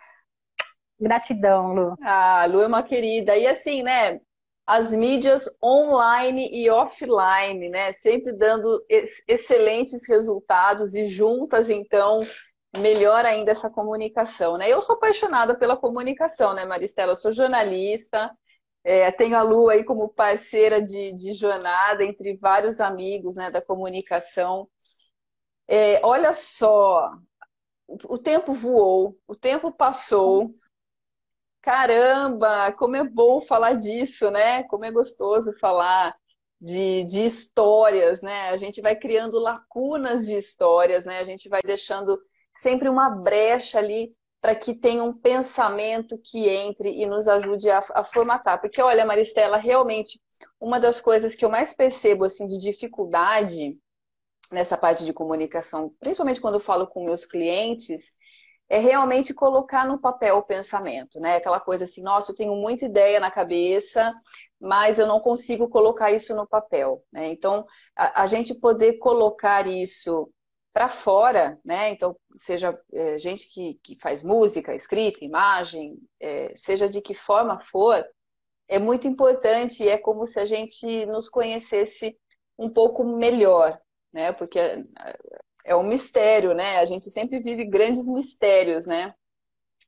gratidão, Lu. A Lu é uma querida. E assim, né? As mídias online e offline, né? Sempre dando excelentes resultados e juntas, então, melhor ainda essa comunicação, né? Eu sou apaixonada pela comunicação, né, Maristela? Eu sou jornalista, tenho a Lu aí como parceira de jornada entre vários amigos, né, da comunicação. Olha só, o tempo voou, o tempo passou. Caramba, como é bom falar disso, né? Como é gostoso falar de histórias, né? A gente vai criando lacunas de histórias, né? A gente vai deixando sempre uma brecha ali para que tenha um pensamento que entre e nos ajude a formatar. Porque, olha, Maristela, realmente, uma das coisas que eu mais percebo, assim, de dificuldade nessa parte de comunicação, principalmente quando eu falo com meus clientes, é realmente colocar no papel o pensamento, né? Aquela coisa assim, nossa, eu tenho muita ideia na cabeça, mas eu não consigo colocar isso no papel, né? Então, a gente poder colocar isso para fora, né? Então, seja gente que faz música, escrita, imagem, seja de que forma for, é muito importante e é como se a gente nos conhecesse um pouco melhor, né? Porque é um mistério, né? A gente sempre vive grandes mistérios, né?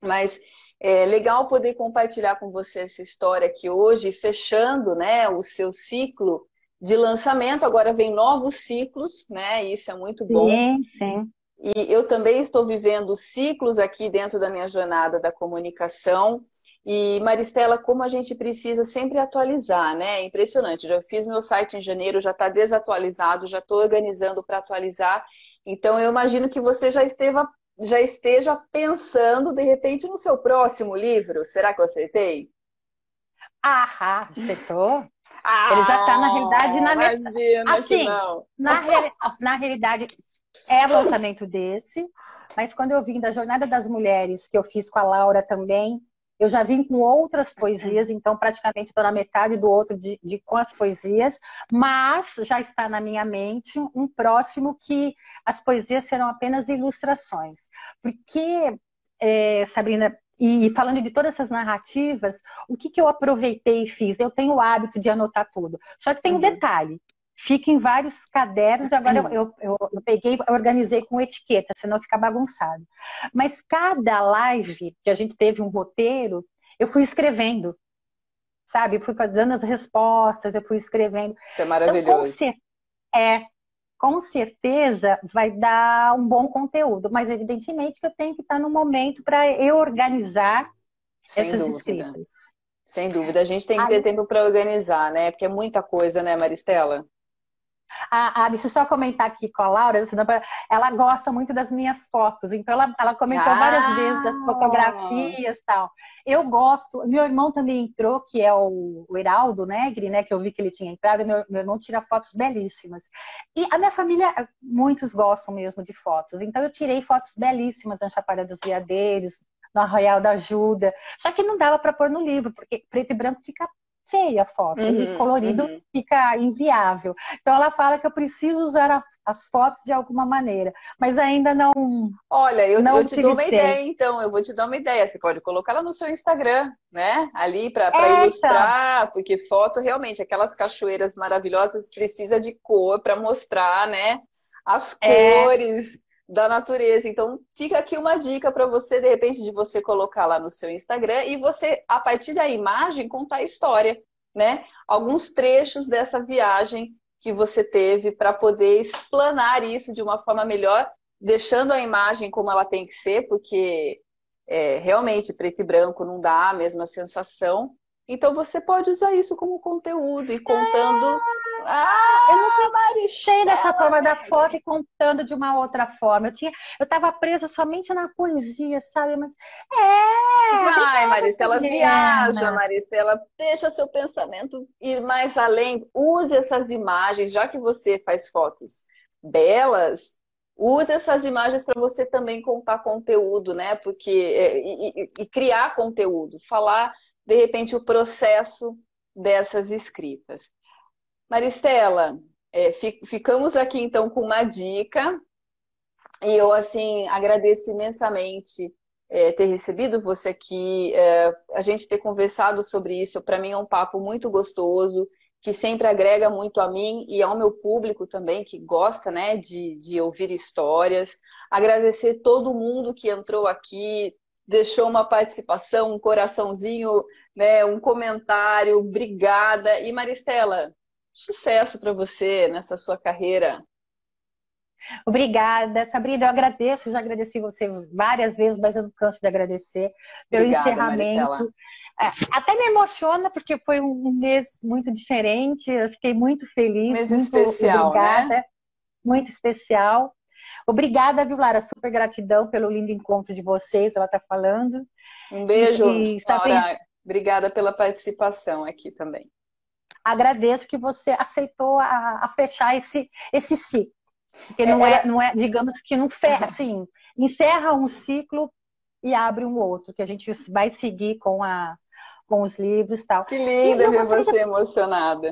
Mas é legal poder compartilhar com você essa história aqui hoje, fechando, né, o seu ciclo de lançamento. Agora vem novos ciclos, né? E isso é muito bom. Sim, sim. E eu também estou vivendo ciclos aqui dentro da minha jornada da comunicação. E, Maristela, como a gente precisa sempre atualizar, né? É impressionante. Já fiz meu site em janeiro, já está desatualizado, já estou organizando para atualizar. Então, eu imagino que você já esteja pensando, de repente, no seu próximo livro. Será que eu acertei? Ah, acertou? Ele já está, na realidade, Ah, na metade. imagina que Assim, não. na realidade, é o lançamento desse, mas quando eu vim da Jornada das Mulheres, que eu fiz com a Laura também, eu já vim com outras poesias, então praticamente estou na metade do outro com as poesias, mas já está na minha mente um próximo que as poesias serão apenas ilustrações. Porque, Sabrina, e falando de todas essas narrativas, o que eu aproveitei e fiz? Eu tenho o hábito de anotar tudo. Só que tem um Uhum. detalhe. Fica em vários cadernos, agora eu peguei, organizei com etiqueta, senão fica bagunçado. Mas cada live que a gente teve um roteiro, eu fui escrevendo, sabe? Eu fui dando as respostas, eu fui escrevendo. Isso é Então, maravilhoso. é, com certeza vai dar um bom conteúdo, mas evidentemente que eu tenho que estar no momento para eu organizar Sem essas dúvida. escritas. Sem dúvida. A gente tem que ter Aí, tempo para organizar, né? Porque é muita coisa, né, Maristela? deixa eu só comentar aqui com a Laura, ela gosta muito das minhas fotos, então ela comentou várias vezes das Ah! fotografias e tal. Eu gosto, meu irmão também entrou, que é o Heraldo Negri, né, que eu vi que ele tinha entrado, meu irmão tira fotos belíssimas. E a minha família, muitos gostam mesmo de fotos, então eu tirei fotos belíssimas na Chapada dos Veadeiros, no Arraial da Ajuda, só que não dava para pôr no livro, porque preto e branco fica feia a foto, e Uhum, colorido uhum. fica inviável. Então ela fala que eu preciso usar as fotos de alguma maneira, mas ainda Olha, eu não te dou uma utilizei. ideia, então. Eu vou te dar uma ideia. Você pode colocar ela no seu Instagram, né? Ali para Então, ilustrar, porque foto realmente, aquelas cachoeiras maravilhosas precisa de cor para mostrar, né? As é, cores da natureza. Então, fica aqui uma dica para você, de repente, de você colocar lá no seu Instagram e você, a partir da imagem, contar a história, né? Alguns trechos dessa viagem que você teve para poder explanar isso de uma forma melhor, deixando a imagem como ela tem que ser, porque realmente preto e branco não dá a mesma sensação, Então você pode usar isso como conteúdo e contando. Eu não pensei dessa Maristela! forma da foto e contando de uma outra forma. Eu estava presa somente na poesia, sabe? Mas Vai, obrigada, Maristela, viaja, Sabrina. Maristela, deixa seu pensamento ir mais além. Use essas imagens, já que você faz fotos belas, use essas imagens para você também contar conteúdo, né? Porque e criar conteúdo, falar de repente o processo dessas escritas. Maristela, ficamos aqui então com uma dica. E eu, assim, agradeço imensamente ter recebido você aqui, a gente ter conversado sobre isso. Para mim é um papo muito gostoso, que sempre agrega muito a mim e ao meu público também, que gosta, né, de ouvir histórias. Agradecer todo mundo que entrou aqui, deixou uma participação, um coraçãozinho, né, um comentário. Obrigada. E Maristela, sucesso para você nessa sua carreira. Obrigada, Sabrina. Eu agradeço, já agradeci você várias vezes, mas eu não canso de agradecer pelo Obrigada, Maristela. encerramento. Até me emociona, porque foi um mês muito diferente. Eu fiquei muito feliz, Mês muito especial, né? obrigada, muito especial. Obrigada, viu, Lara? Super gratidão pelo lindo encontro de vocês, ela está falando. Um beijo, Sabrina, Laura. Obrigada pela participação aqui também. agradeço que você aceitou a fechar esse ciclo. Porque Era... não é, digamos que não ferra, assim, encerra um ciclo e abre um outro, que a gente vai seguir com os livros e tal. Que linda Eu ver gostaria de, você emocionada.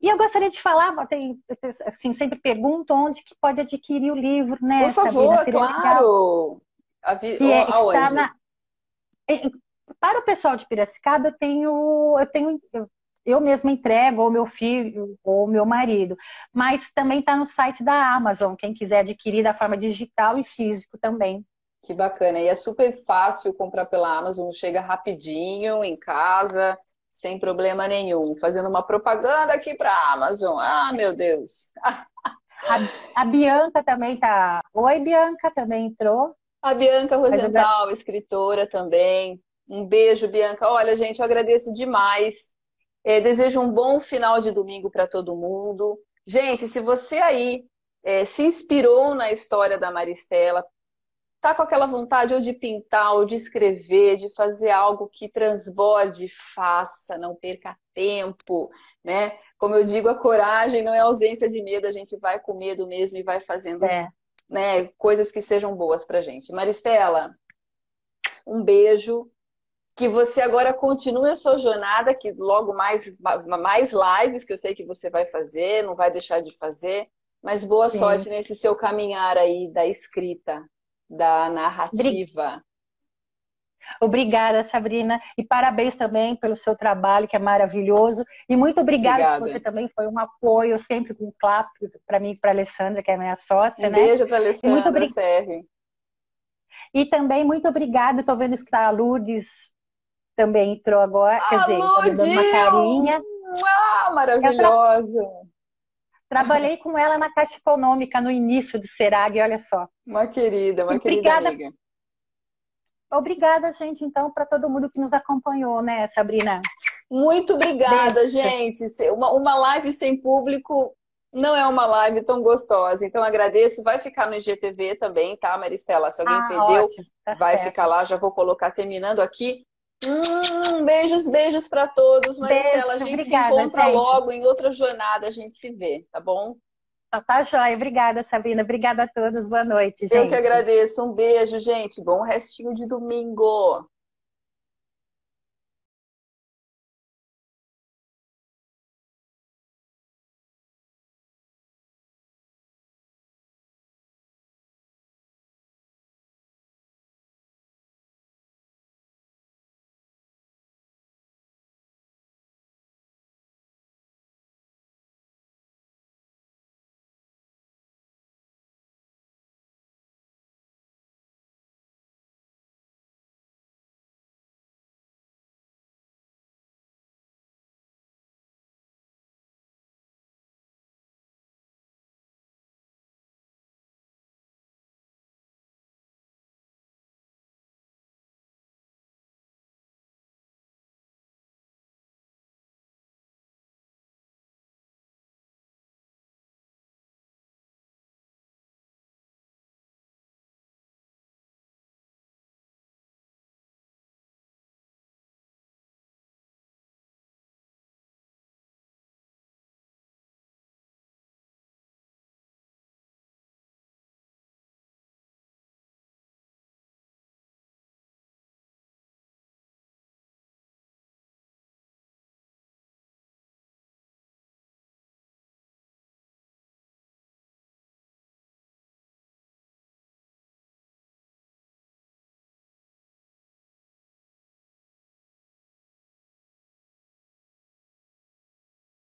e eu gostaria de falar, assim, sempre pergunto onde que pode adquirir o livro, Por né, Sabrina? favor, Seria legal. claro. Está Aonde? para o pessoal de Piracicaba, eu mesma entrego, ou meu filho, ou meu marido, mas também está no site da Amazon, quem quiser adquirir da forma digital e físico também. Que bacana. E é super fácil comprar pela Amazon, chega rapidinho em casa, sem problema nenhum. Fazendo uma propaganda aqui para a Amazon. Ah, meu Deus. A Bianca também tá. Oi, Bianca também entrou. A Bianca Mas eu... Rosenthal, escritora também. Um beijo, Bianca. Olha, gente, eu agradeço demais. Desejo um bom final de domingo para todo mundo. Gente, se você aí se inspirou na história da Maristela, tá com aquela vontade ou de pintar, ou de escrever, de fazer algo que transborde, faça, não perca tempo, né? Como eu digo, a coragem não é ausência de medo, a gente vai com medo mesmo e vai fazendo, É. né, coisas que sejam boas pra gente. Maristela, um beijo. Que você agora continue a sua jornada, que logo mais lives que eu sei que você vai fazer, não vai deixar de fazer, mas boa Sim. sorte nesse seu caminhar aí da escrita, da narrativa. Obrigada, Sabrina. E parabéns também pelo seu trabalho, que é maravilhoso. E muito obrigada, porque você Obrigada. também foi um apoio sempre com o CLAP, para mim e para a Alessandra, que é a minha sócia, Um né? beijo para E, muito Alessandra Serri. e também muito obrigada. Estou vendo que a Lourdes também entrou agora, quer dizer, está Alô, me dando uma Dil! carinha. Ah, Eu maravilhosa! trabalhei com ela na Caixa Econômica no início do Serag, olha só. Uma E querida obrigada, amiga. obrigada, gente, então, para todo mundo que nos acompanhou, né, Sabrina? Muito obrigada, Beijo. gente. Uma live sem público não é uma live tão gostosa. Então agradeço. Vai ficar no IGTV também, tá, Maristela? Se alguém Ah, perdeu, ótimo, tá vai ficar certo. lá. Já vou colocar terminando aqui. Beijos, beijos para todos, Maristela. A Beijo, gente se obrigada, encontra gente. logo em outra jornada. A gente se vê, tá bom? Tá joia. Obrigada, Sabrina. Obrigada a todos. Boa noite, Eu que gente. agradeço. Um beijo, gente. Bom restinho de domingo.